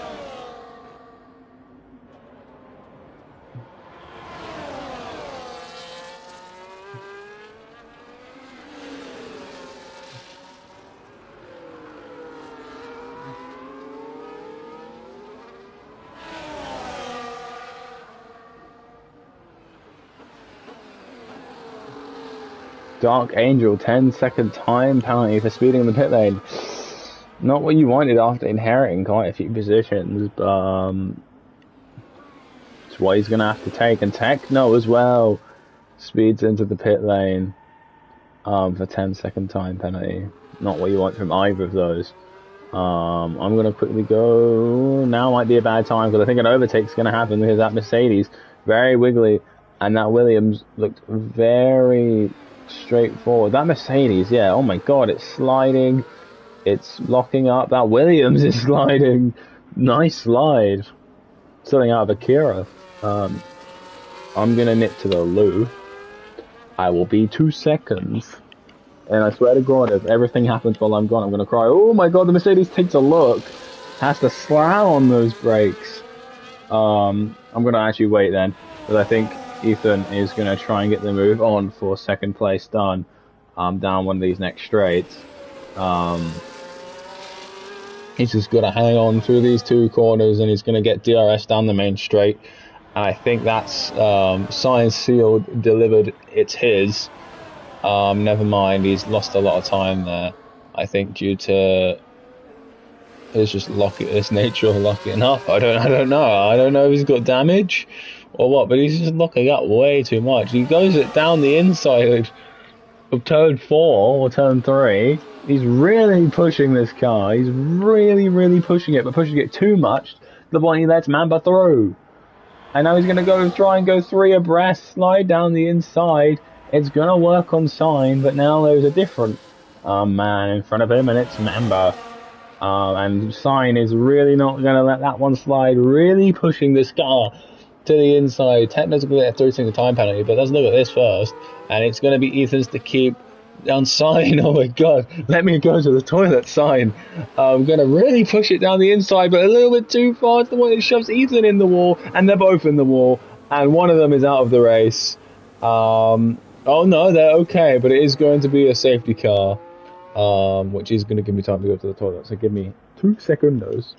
Dark Angel, 10-second time penalty for speeding in the pit lane. Not what you wanted after inheriting quite a few positions, but it's what he's going to have to take. And Techno as well speeds into the pit lane for 10-second time penalty. Not what you want from either of those. I'm going to quickly go. Now might be a bad time because I think an overtake's going to happen because that Mercedes, very wiggly, and that Williams looked very straightforward. That Mercedes, yeah, oh my god, it's sliding, it's locking up. That Williams is sliding. Nice slide. Something out of Akira. I'm gonna nip to the loo. I will be 2 seconds. And I swear to God, if everything happens while I'm gone, I'm gonna cry. Oh my God, the Mercedes takes a look. Has to slam on those brakes. I'm gonna actually wait then, because I think Ethan is gonna try and get the move on for second place done. Down one of these next straights. He's just gonna hang on through these two corners, and he's gonna get DRS down the main straight. And I think that's signed, sealed, delivered. It's his. Never mind, he's lost a lot of time there. I think due to his nature of locking up. I don't know. I don't know if he's got damage or what, but he's just locking up way too much. He goes it down the inside of turn 4 or turn 3. He's really pushing this car. He's really pushing it, but pushing it too much to the point he lets Mamba through. And now he's going to try and go 3 abreast, slide down the inside. It's going to work on Sign, but now there's a different man in front of him, and it's Mamba. And Sign is really not going to let that one slide, really pushing this car to the inside. Technically a 30-second time penalty, but let's look at this first. And it's going to be Ethan's to keep down Sign. Oh my God, let me go to the toilet, Sign. I'm going to really push it down the inside, but a little bit too far. It's the one that shoves Ethan in the wall, and they're both in the wall, and one of them is out of the race. Oh no, they're okay, but it is going to be a safety car. Which is going to give me time to go to the toilet. So give me 2 seconds.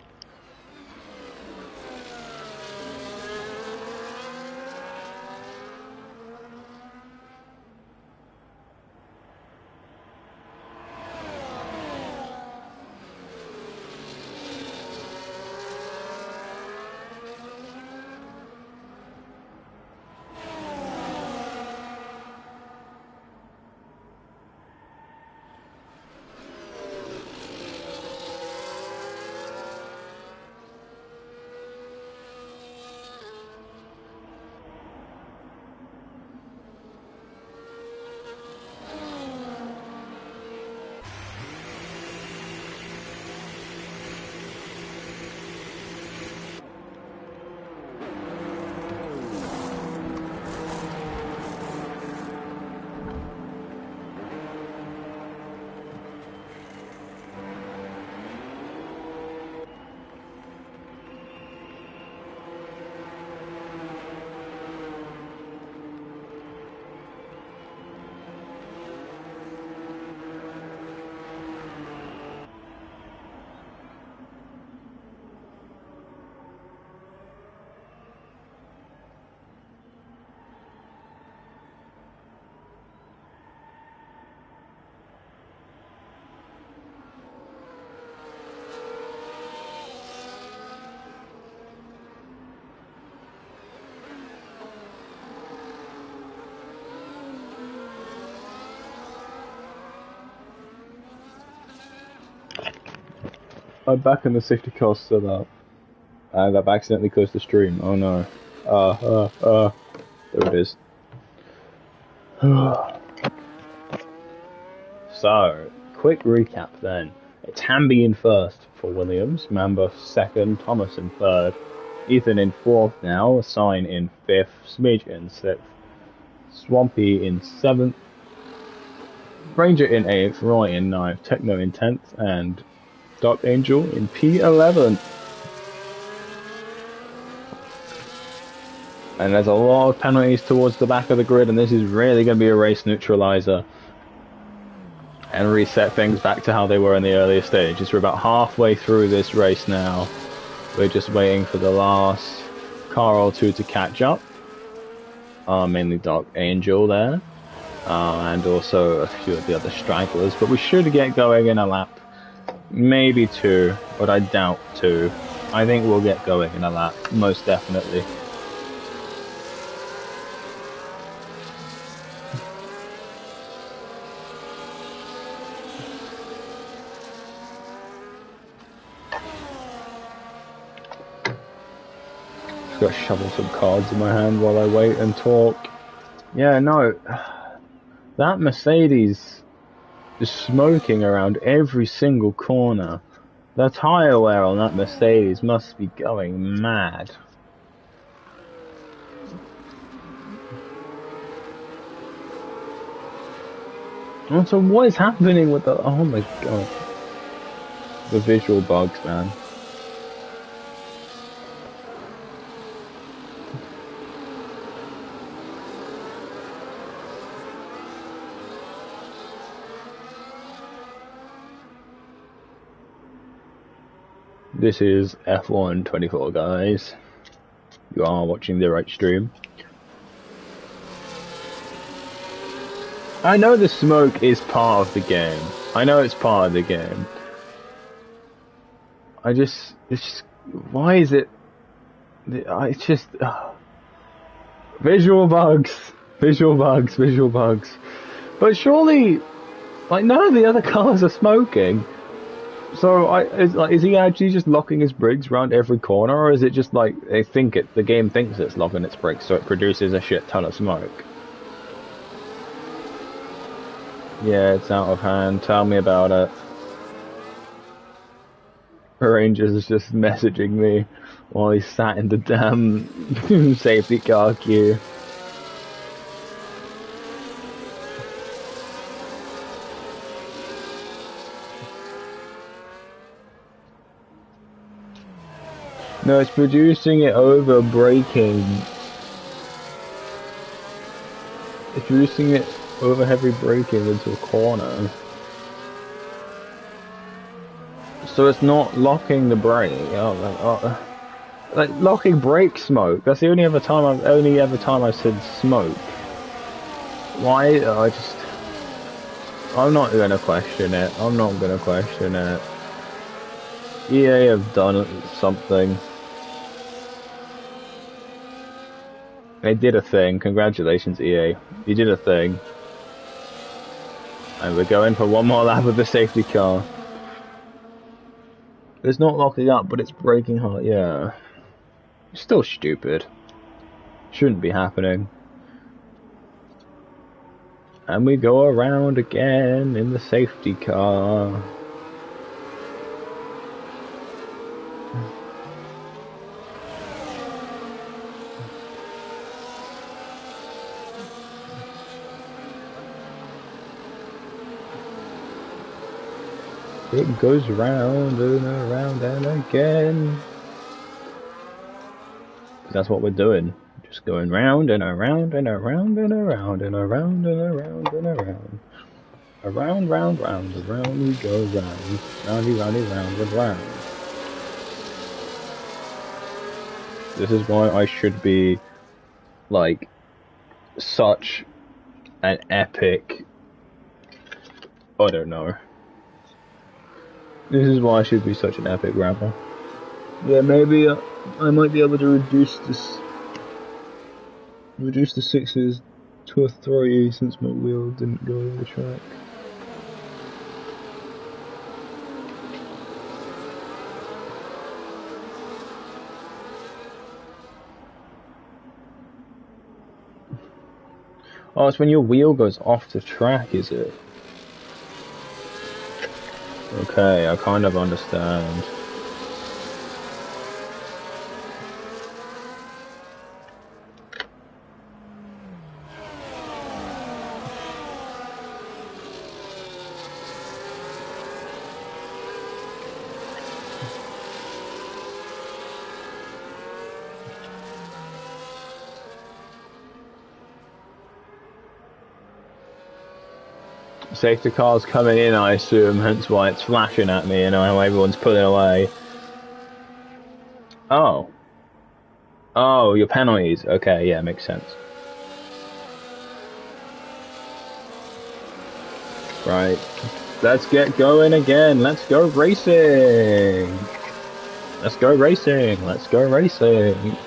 I'm back in the safety car still up. And I've accidentally closed the stream. Oh no. There it is. So, quick recap then. It's Hamby in first for Williams, Mamba second, Thomas in third, Ethan in fourth now, Sign in fifth, Smidge in sixth, Swampy in seventh, Ranger in eighth, Roy in ninth, Techno in 10th, and Dark Angel in P11. And there's a lot of penalties towards the back of the grid, and this is really going to be a race neutralizer and reset things back to how they were in the earlier stages. We're about halfway through this race now. We're just waiting for the last car or two to catch up. Mainly Dark Angel there, and also a few of the other stragglers, but we should get going in a lap. Maybe 2, but I doubt 2. I think we'll get going in a lap, most definitely. Just gotta shovel some cards in my hand while I wait and talk. Yeah, no, that Mercedes is smoking around every single corner. The tyre wear on that Mercedes must be going mad. Also, what is happening with the... Oh my god. The visual bugs, man. This is F1 24, guys. You are watching the right stream. I know the smoke is part of the game. I know it's part of the game. It's just, why is it? It's just visual bugs, visual bugs, visual bugs. But surely, like none of the other cars are smoking. So is he actually just locking his brakes around every corner, or is it just like the game thinks it's locking its brakes, so it produces a shit ton of smoke? Yeah, it's out of hand. Tell me about it. Rangers is just messaging me while he's sat in the damn safety car queue. No, it's producing it over braking. It's producing it over heavy braking into a corner. So it's not locking the brake. Like locking brake smoke. That's the only other time I've said smoke. Why? I'm not gonna question it. I'm not gonna question it. EA have done something. They did a thing. Congratulations, EA. You did a thing. And we're going for one more lap of the safety car. It's not locking up, but it's braking hard. Yeah. Still stupid. Shouldn't be happening. And we go around again in the safety car. It goes round and around and again. That's what we're doing. Just going round and around and around and around and around and around and around. Around, round, round, around we go round. Roundy, roundy, round and round. This is why I should be, like, such an epic... I don't know. This is why I should be such an epic rapper. Yeah, maybe I might be able to reduce the sixes to a 3 since my wheel didn't go over the track. Oh, it's when your wheel goes off the track, is it? Okay, I kind of understand. Safety car's coming in, I assume, hence why it's flashing at me and how everyone's pulling away. Oh. Oh, your penalties. Okay, yeah, makes sense. Right. Let's get going again. Let's go racing. Let's go racing. Let's go racing.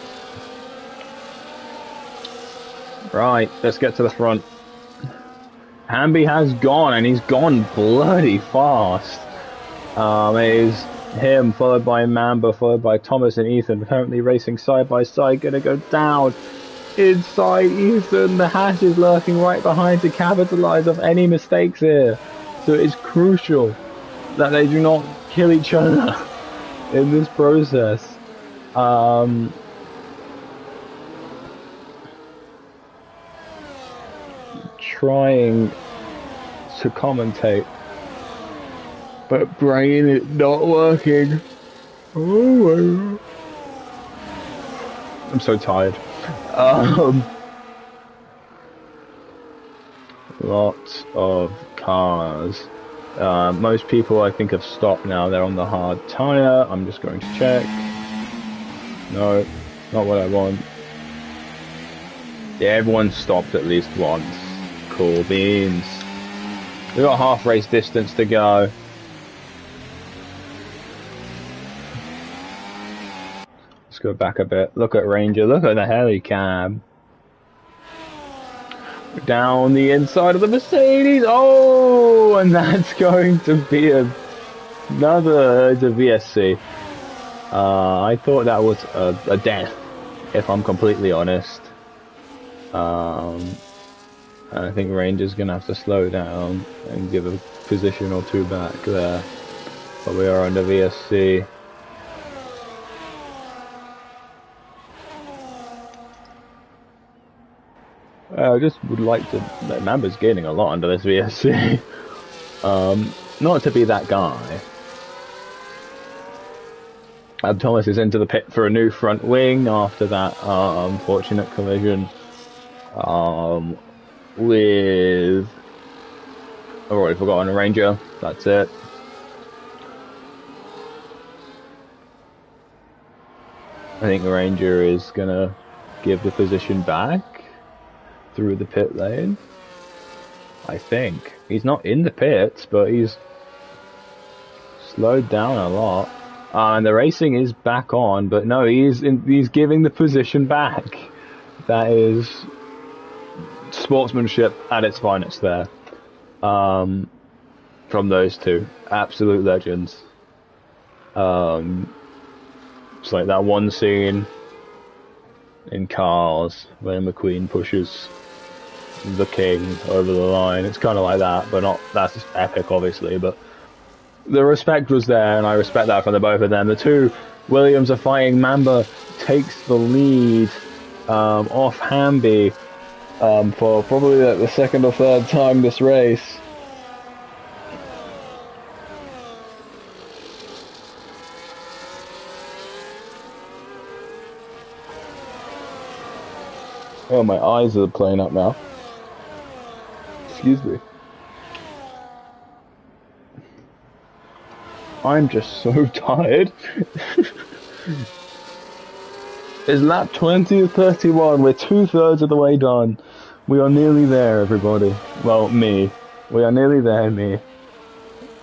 Right, let's get to the front. Hamby has gone, and he's gone bloody fast. It is him, followed by Mamba, followed by Thomas and Ethan, currently racing side by side, gonna go down. Inside Ethan, the Hash is lurking right behind to capitalize off any mistakes here. So it is crucial that they do not kill each other in this process. Trying to commentate, but brain is not working. Oh my God. I'm so tired. Lots of cars. Most people I think have stopped now. They're on the hard tire. I'm just going to check. No, not what I want. Yeah, everyone stopped at least once. Cool beans. We've got half race distance to go. Let's go back a bit. Look at Ranger. Look at the helicab. Down the inside of the Mercedes. Oh, and that's going to be another VSC. I thought that was a death, if I'm completely honest. I think Ranger's going to have to slow down and give a position or two back there. But we are under VSC. I just would like to... Mamba's gaining a lot under this VSC. Not to be that guy. Thomas is into the pit for a new front wing after that unfortunate collision with... I've already forgotten a Ranger. That's it. I think the Ranger is going to give the position back through the pit lane. I think. He's not in the pits, but he's slowed down a lot. And the racing is back on, but no, he's giving the position back. That is sportsmanship at its finest there. From those two. Absolute legends. It's like that one scene in Cars where McQueen pushes the King over the line. It's kind of like that, but not, that's epic obviously, but the respect was there, and I respect that from the both of them. The two Williams are fighting. Mamba takes the lead off Hamby for probably the second or third time this race. Oh, my eyes are playing up now. Excuse me. I'm just so tired. It's lap 20 of 31. We're 2/3 of the way done. We are nearly there, everybody. Well, me. We are nearly there, me.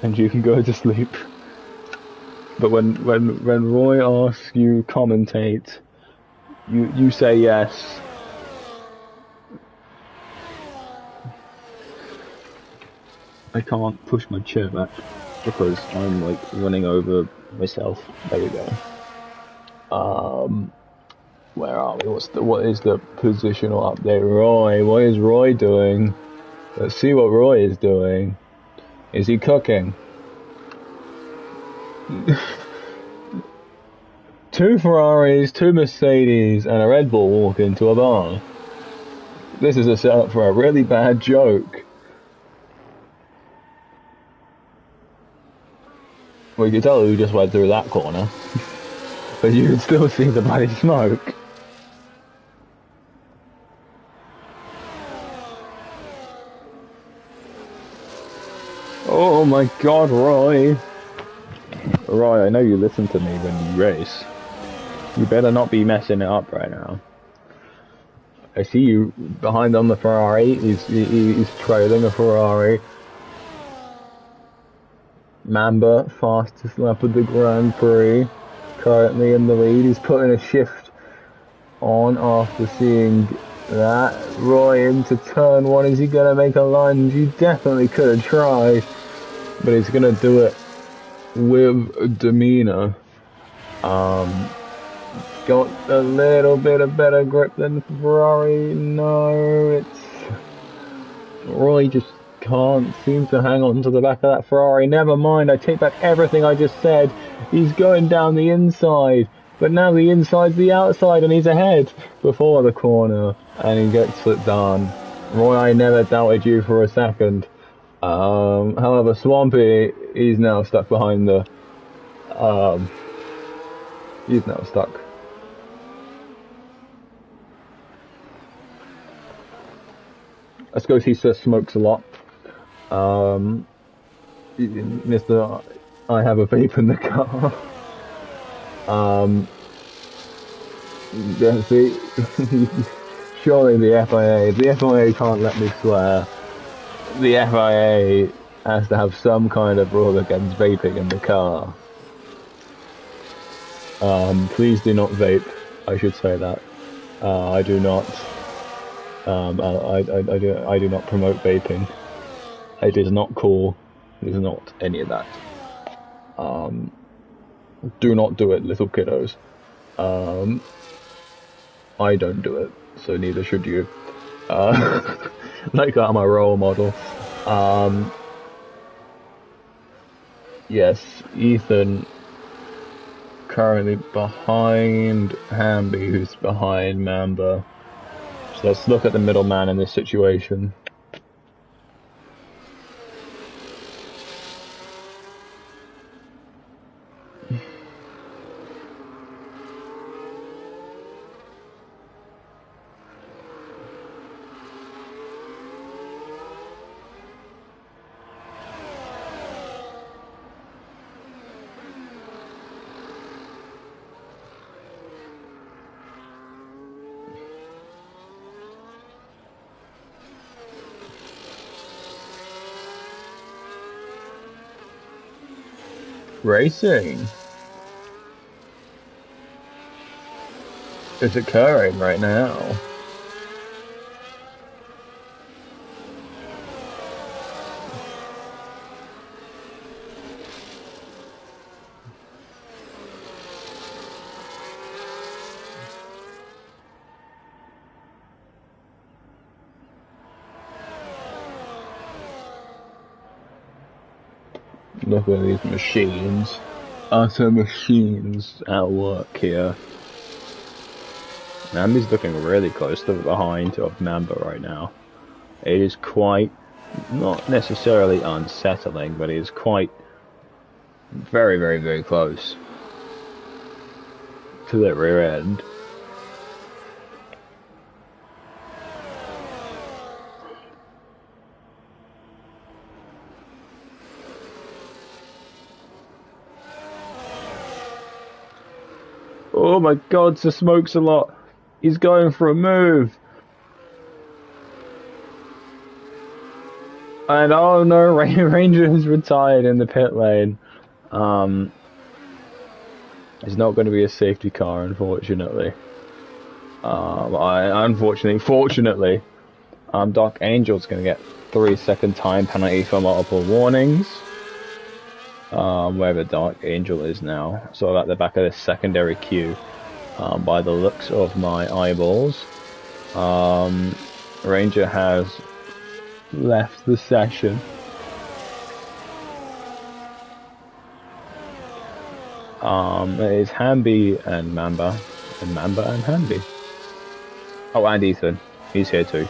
And you can go to sleep. But when Roy asks you commentate, you say yes. I can't push my chair back because I'm like running over myself. There we go. Where are we? What is the positional update? Roy, what is Roy doing? Let's see what Roy is doing. Is he cooking? 2 Ferraris, 2 Mercedes, and a Red Bull walk into a bar. This is a setup for a really bad joke. Well, you can tell who just went through that corner. But you can still see the bloody smoke. Oh my god, Roy. Roy, I know you listen to me when you race. You better not be messing it up right now. I see you behind on the Ferrari. He's trailing a Ferrari. Mamba, fastest lap of the Grand Prix, currently in the lead. He's putting a shift on after seeing that. Roy into turn 1. Is he going to make a lunge? He definitely could have tried, but he's going to do it with demeanor. Got a little bit of better grip than Ferrari. No, it's... Roy just can't seem to hang on to the back of that Ferrari. Never mind, I take back everything I just said. He's going down the inside, but now the inside's the outside and he's ahead before the corner and he gets it done. Roy, I never doubted you for a second. However, Swampy, he's now stuck behind the, he's now stuck. I suppose he just smokes a lot. Mr. I have a vape in the car. See, surely the FIA can't let me swear. The FIA has to have some kind of rule against vaping in the car. Please do not vape. I should say that. I do not. I do not promote vaping. It is not cool. It is not any of that. Do not do it, little kiddos. I don't do it, so neither should you. Like I'm a role model. Yes, Ethan currently behind Hamby, who's behind Mamba. So let's look at the middleman in this situation. Racing is occurring right now. Look at these machines. Utter machines at work here. Mamby's looking really close to the behind of Mamba right now. It is quite, not necessarily unsettling, but it is quite very, very, very close to the rear end. Oh my god, the smoke's a lot. He's going for a move. And oh no, Ranger has retired in the pit lane. It's not going to be a safety car, unfortunately. Fortunately, Dark Angel's going to get 3-second time penalty for multiple warnings. Wherever Dark Angel is now, sort of at the back of this secondary queue, by the looks of my eyeballs. Ranger has left the session. It is Hamby and Mamba, and Mamba and Hamby. Oh, and Ethan, he's here too.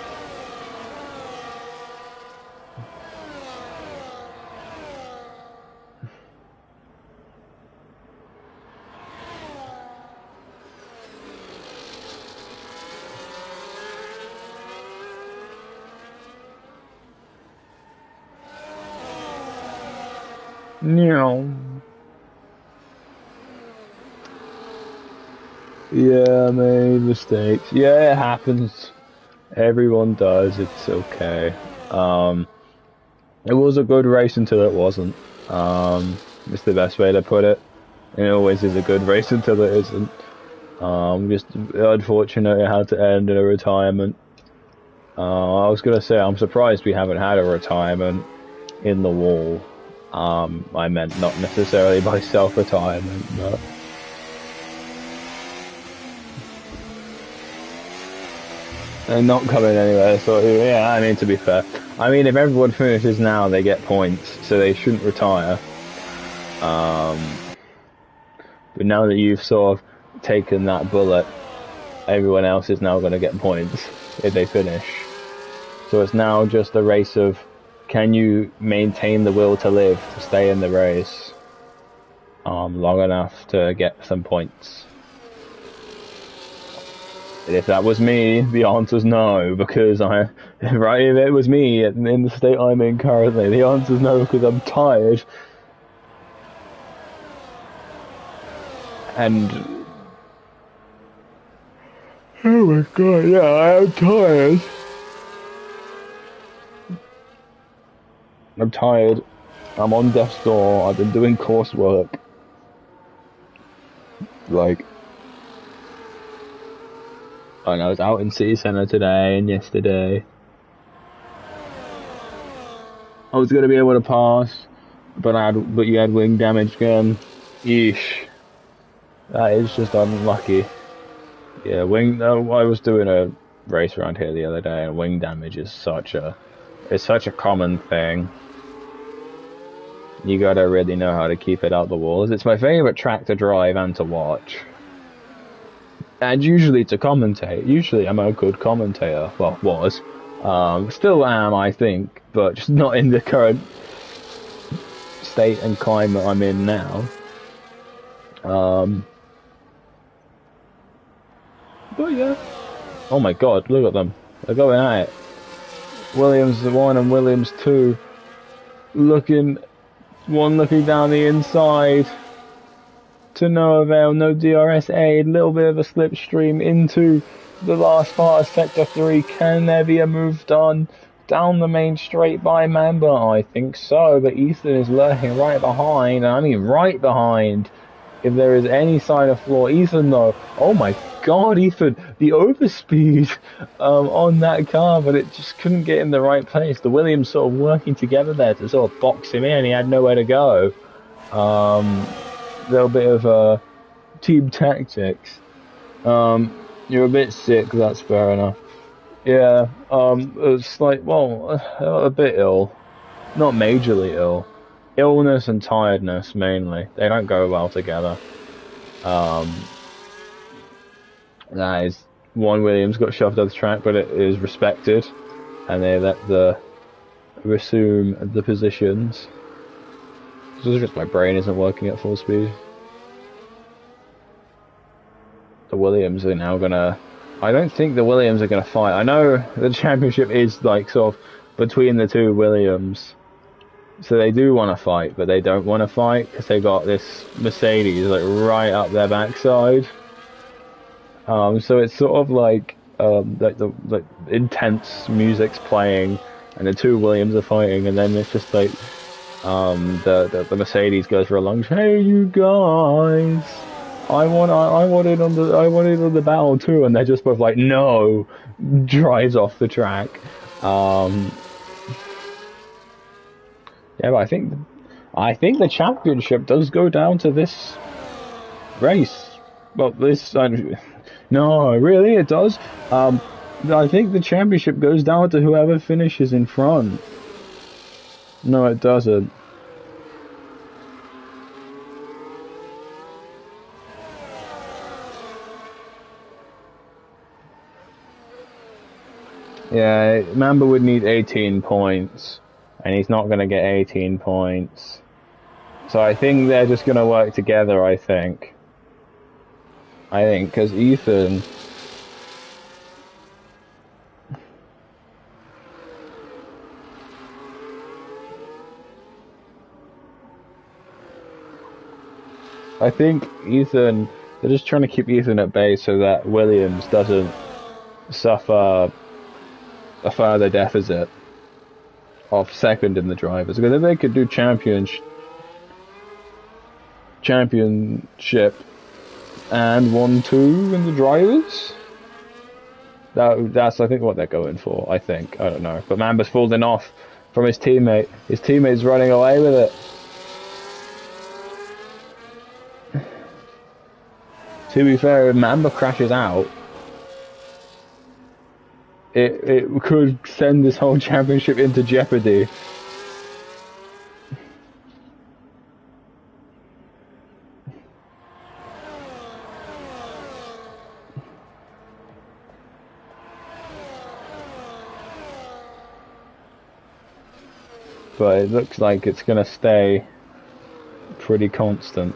No. Yeah, I made mistakes. Yeah, it happens. Everyone does. It's okay. It was a good race until it wasn't. It's the best way to put it. And it always is a good race until it isn't. Just unfortunate it had to end in a retirement. I was gonna say I'm surprised we haven't had a retirement in the wall. I meant not necessarily by self-retirement, but they're not coming anywhere, so yeah, I mean, to be fair. I mean, if everyone finishes now, they get points, so they shouldn't retire. But now that you've sort of taken that bullet, everyone else is now going to get points if they finish. So it's now just a race of can you maintain the will to live to stay in the race long enough to get some points? And if that was me, the answer's no, because if it was me in the state I'm in currently, the answer's no, because I'm tired. And oh my god, yeah, I am tired. I'm tired. I'm on death's door. I've been doing coursework. Like, I was out in City Centre today and yesterday. I was gonna be able to pass, but you had wing damage again. Yeesh. That is just unlucky. Yeah, I was doing a race around here the other day, and wing damage is such a common thing. You gotta really know how to keep it out the walls. It's my favourite track to drive and to watch. And usually to commentate. Usually I'm a good commentator. Well, was. Still am, I think, but just not in the current state and climate I'm in now. But yeah. Oh my god, look at them. They're going at it. Williams 1 and Williams 2. One looking down the inside. To no avail, no DRS aid, little bit of a slipstream into the last part of Sector 3. Can there be a move done down the main straight by Mamba? I think so, but Ethan is lurking right behind, I mean right behind. If there is any sign of flaw, Ethan though, oh my god, Ethan, the overspeed on that car, but it just couldn't get in the right place. The Williams sort of working together there to sort of box him in, he had nowhere to go. Little bit of team tactics. You're a bit sick, that's fair enough. Yeah, it's like, well, a bit ill. Not majorly ill. Illness and tiredness, mainly. They don't go well together. That is, one Williams got shoved off the track, but it is respected. And they let resume the positions. This is just my brain isn't working at full speed. The Williams are now gonna... I don't think the Williams are gonna fight. I know the championship is like sort of between the two Williams. So they do want to fight, but they don't want to fight because they got this Mercedes like right up their backside. So it's sort of like the intense music's playing, and the two Williams are fighting, and then it's just like the Mercedes goes for a lunge. Hey, you guys, I wanted on the battle too, and they're just both like, no, drives off the track. Yeah, but I think the championship does go down to this race. Well, no, really, it does. I think the championship goes down to whoever finishes in front. No, it doesn't. Yeah, Mamba would need 18 points, and he's not going to get 18 points. So I think they're just going to work together, I think, because Ethan... I think Ethan... They're just trying to keep Ethan at bay so that Williams doesn't suffer a further deficit of second in the drivers. Because if they could do championship and 1-2 in the drivers, that's I think what they're going for. I don't know, but Mamba's falling off from his teammate. His teammate's running away with it. To be fair, if Mamba crashes out, it could send this whole championship into jeopardy. but it looks like it's gonna stay pretty constant.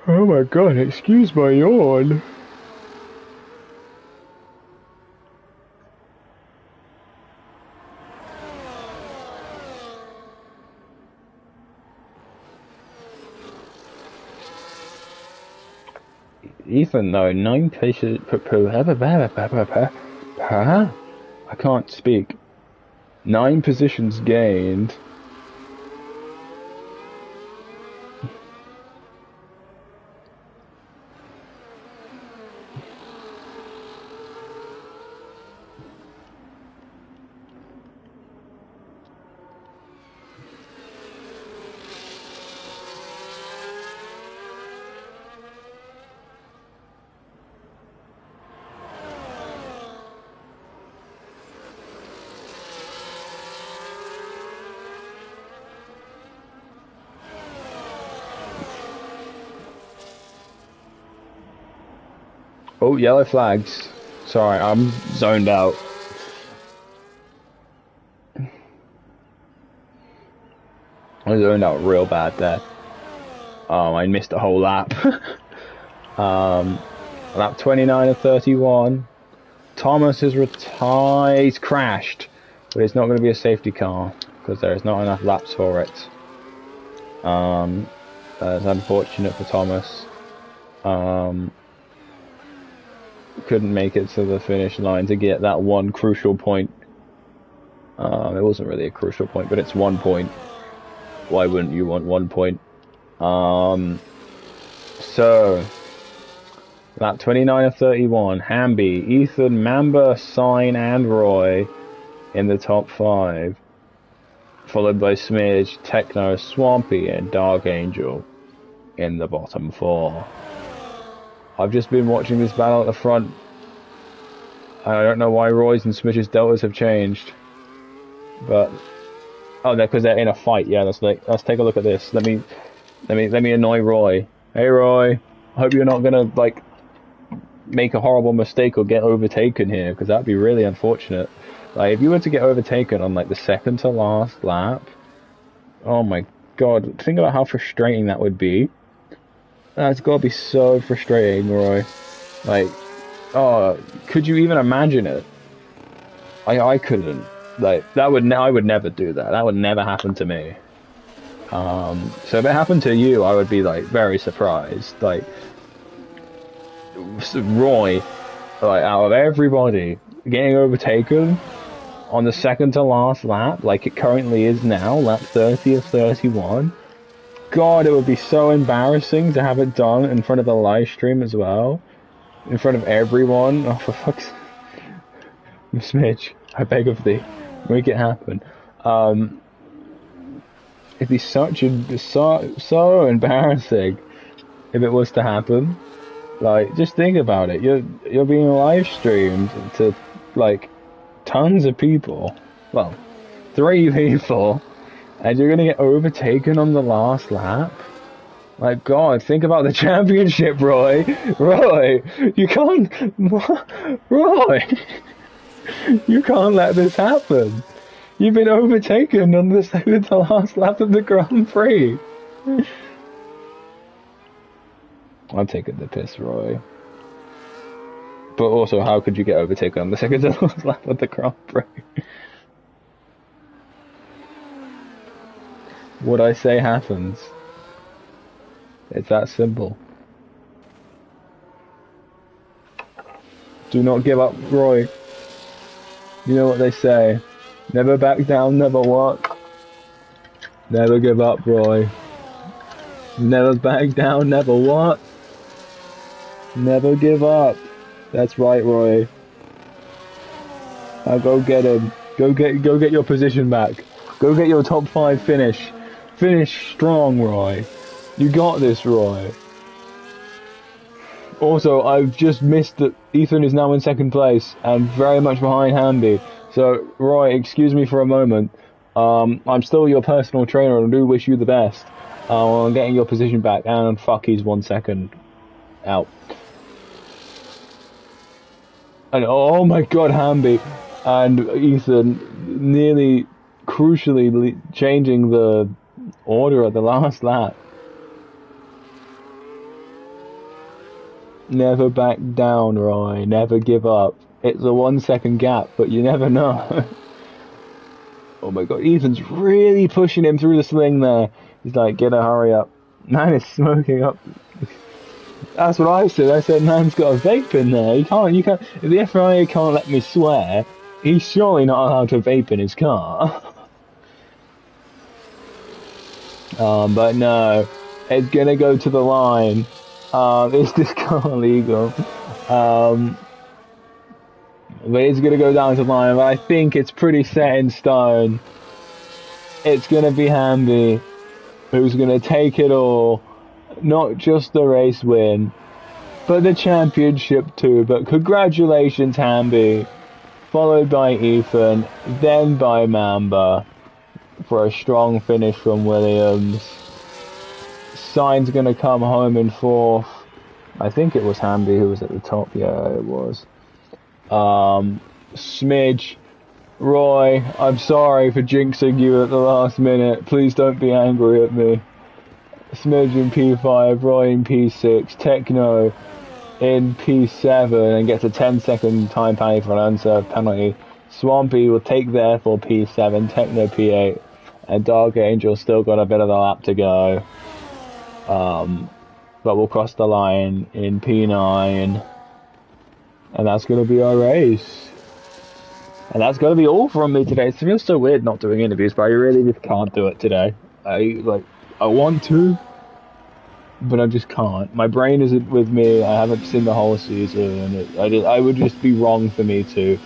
Oh my god, excuse my yawn. Ethan, though, 9 places. I can't speak. 9 positions gained. Oh, yellow flags. Sorry, I'm zoned out. I zoned out real bad there. I missed a whole lap. Lap 29 of 31. Thomas has retired. He's crashed, but it's not going to be a safety car because there is not enough laps for it. That's unfortunate for Thomas. Couldn't make it to the finish line to get that one crucial point. It wasn't really a crucial point, but it's 1 point. Why wouldn't you want 1 point? So, lap 29 of 31, Hamby, Ethan, Mamba, Sign, and Roy in the top 5. Followed by Smidge, Techno, Swampy, and Dark Angel in the bottom 4. I've just been watching this battle at the front. I don't know why Roy's and Smidge's deltas have changed. But oh, because they're in a fight. Yeah, let's take a look at this. Let me annoy Roy. Hey Roy, I hope you're not gonna like make a horrible mistake or get overtaken here, because that'd be really unfortunate. Like if you were to get overtaken on like the second to last lap, oh my god, think about how frustrating that would be. That's gotta be so frustrating, Roy. Like, oh, could you even imagine it? I couldn't. Like I would never do that. That would never happen to me. So if it happened to you, I would be like very surprised. Like Roy, like out of everybody, getting overtaken on the second to last lap, like it currently is now, lap 30 of 31. God, it would be so embarrassing to have it done in front of the live stream as well, in front of everyone. Oh, for fuck's sake, Smidge, I beg of thee, make it happen. It'd be so embarrassing if it was to happen. Like, just think about it. You're being live streamed to like tons of people. Well, 3 people, and you're gonna get overtaken on the last lap. Like, God, think about the championship, Roy. Roy, you can't, Roy, you can't let this happen. You've been overtaken on the second to last lap of the Grand Prix. I'm taking the piss, Roy. But also, how could you get overtaken on the second to last lap of the Grand Prix? What I say happens. It's that simple. Do not give up, Roy. You know what they say. Never back down, never what? Never give up, Roy. Never back down, never what? Never give up. That's right, Roy. Now go get him. Go get your position back. Go get your top 5 finish. Finish strong, Roy. You got this, Roy. Also, I've just missed that Ethan is now in 2nd place and very much behind Hamby. So, Roy, excuse me for a moment. I'm still your personal trainer and I do wish you the best on getting your position back. And fuck, he's 1 second out. And oh my god, Hamby and Ethan nearly crucially changing the order at the last lap. Never back down, Roy. Never give up. It's a 1 second gap, but you never know. Oh my god, Ethan's really pushing him through the sling there. He's like, get a hurry up. Man is smoking up. That's what I said. I said, man's got a vape in there. You can't, if the FIA can't let me swear, he's surely not allowed to vape in his car. But no, it's gonna go to the line. Is this car legal? But it's gonna go down to the line, but I think it's pretty set in stone. It's gonna be Hamby who's gonna take it all. Not just the race win, but the championship too. But congratulations, Hamby. Followed by Ethan, then by Mamba for a strong finish from Williams. Sainz gonna come home in 4th. I think it was Hamby who was at the top. Yeah, it was. Smidge, Roy, I'm sorry for jinxing you at the last minute. Please don't be angry at me. Smidge in P5, Roy in P6, Techno in P7 and gets a 10-second time penalty for an unserved penalty. Swampy will take there for P7, Techno P8, and Dark Angel still got a bit of the lap to go. But we'll cross the line in P9, and that's going to be our race. And that's going to be all from me today. It feels so weird not doing interviews, but I really just can't do it today. I want to, but I just can't. My brain isn't with me. I haven't seen the whole season, and I would just be wrong for me to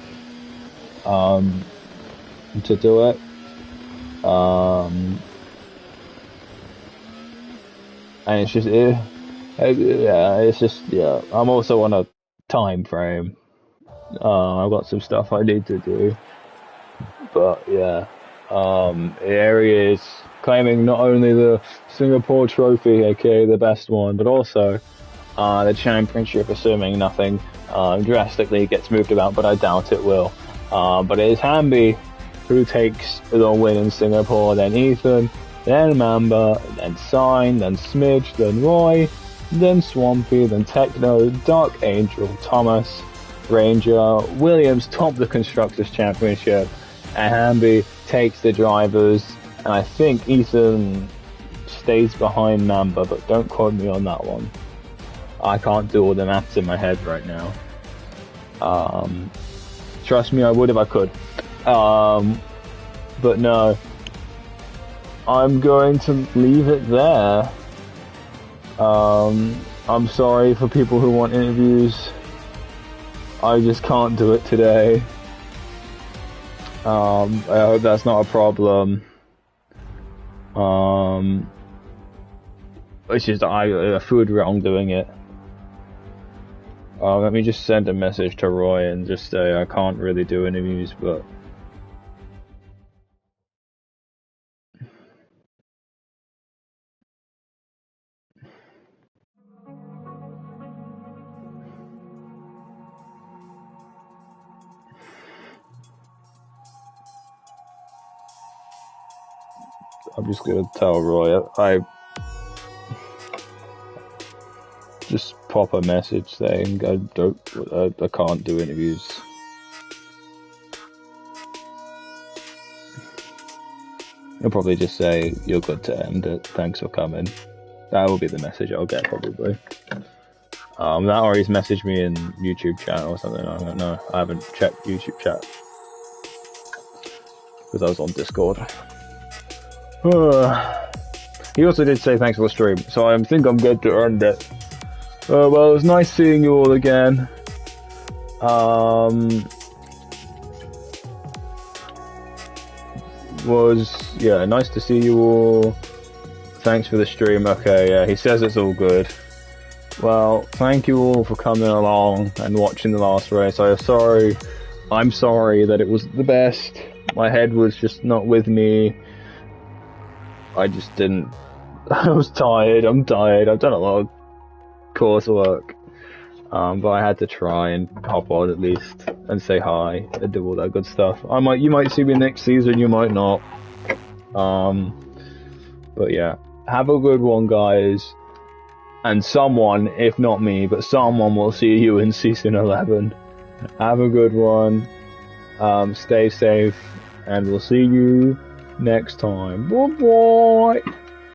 do it. And it's just, I'm also on a time frame. I've got some stuff I need to do, but yeah, here he is, claiming not only the Singapore Trophy, aka the best one, but also the championship, assuming nothing drastically gets moved about, but I doubt it will. But it is Hamby who takes the win in Singapore, then Ethan, then Mamba, then Sign, then Smidge, then Roy, then Swampy, then Techno, Dark Angel, Thomas, Ranger, Williams top the Constructors' Championship, and Hamby takes the Drivers, and I think Ethan stays behind Mamba, but don't quote me on that one. I can't do all the maths in my head right now. Trust me, I would if I could. But no. I'm going to leave it there. I'm sorry for people who want interviews. I just can't do it today. I hope that's not a problem. It's just I feel wrong doing it. Let me just send a message to Roy and just say I can't really do interviews, but I'm just gonna tell Roy I just pop a message saying I can't do interviews. He'll probably just say you're good to end it. Thanks for coming. That will be the message I'll get probably. That or he's messaged me in YouTube chat or something. I don't know. I haven't checked YouTube chat because I was on Discord. He also did say thanks for the stream, so I think I'm good to end it. Well, it was nice seeing you all again. Nice to see you all. Thanks for the stream. Okay, yeah, he says it's all good. Well, thank you all for coming along and watching the last race. I'm sorry that it was the best. My head was just not with me. I just didn't. I was tired. I'm tired. I've done a lot of coursework. But I had to try and hop on at least and say hi and do all that good stuff. You might see me next season, you might not. But yeah, have a good one, guys. And someone, if not me, but someone will see you in season 11. Have a good one. Stay safe, and we'll see you next time. Bye bye.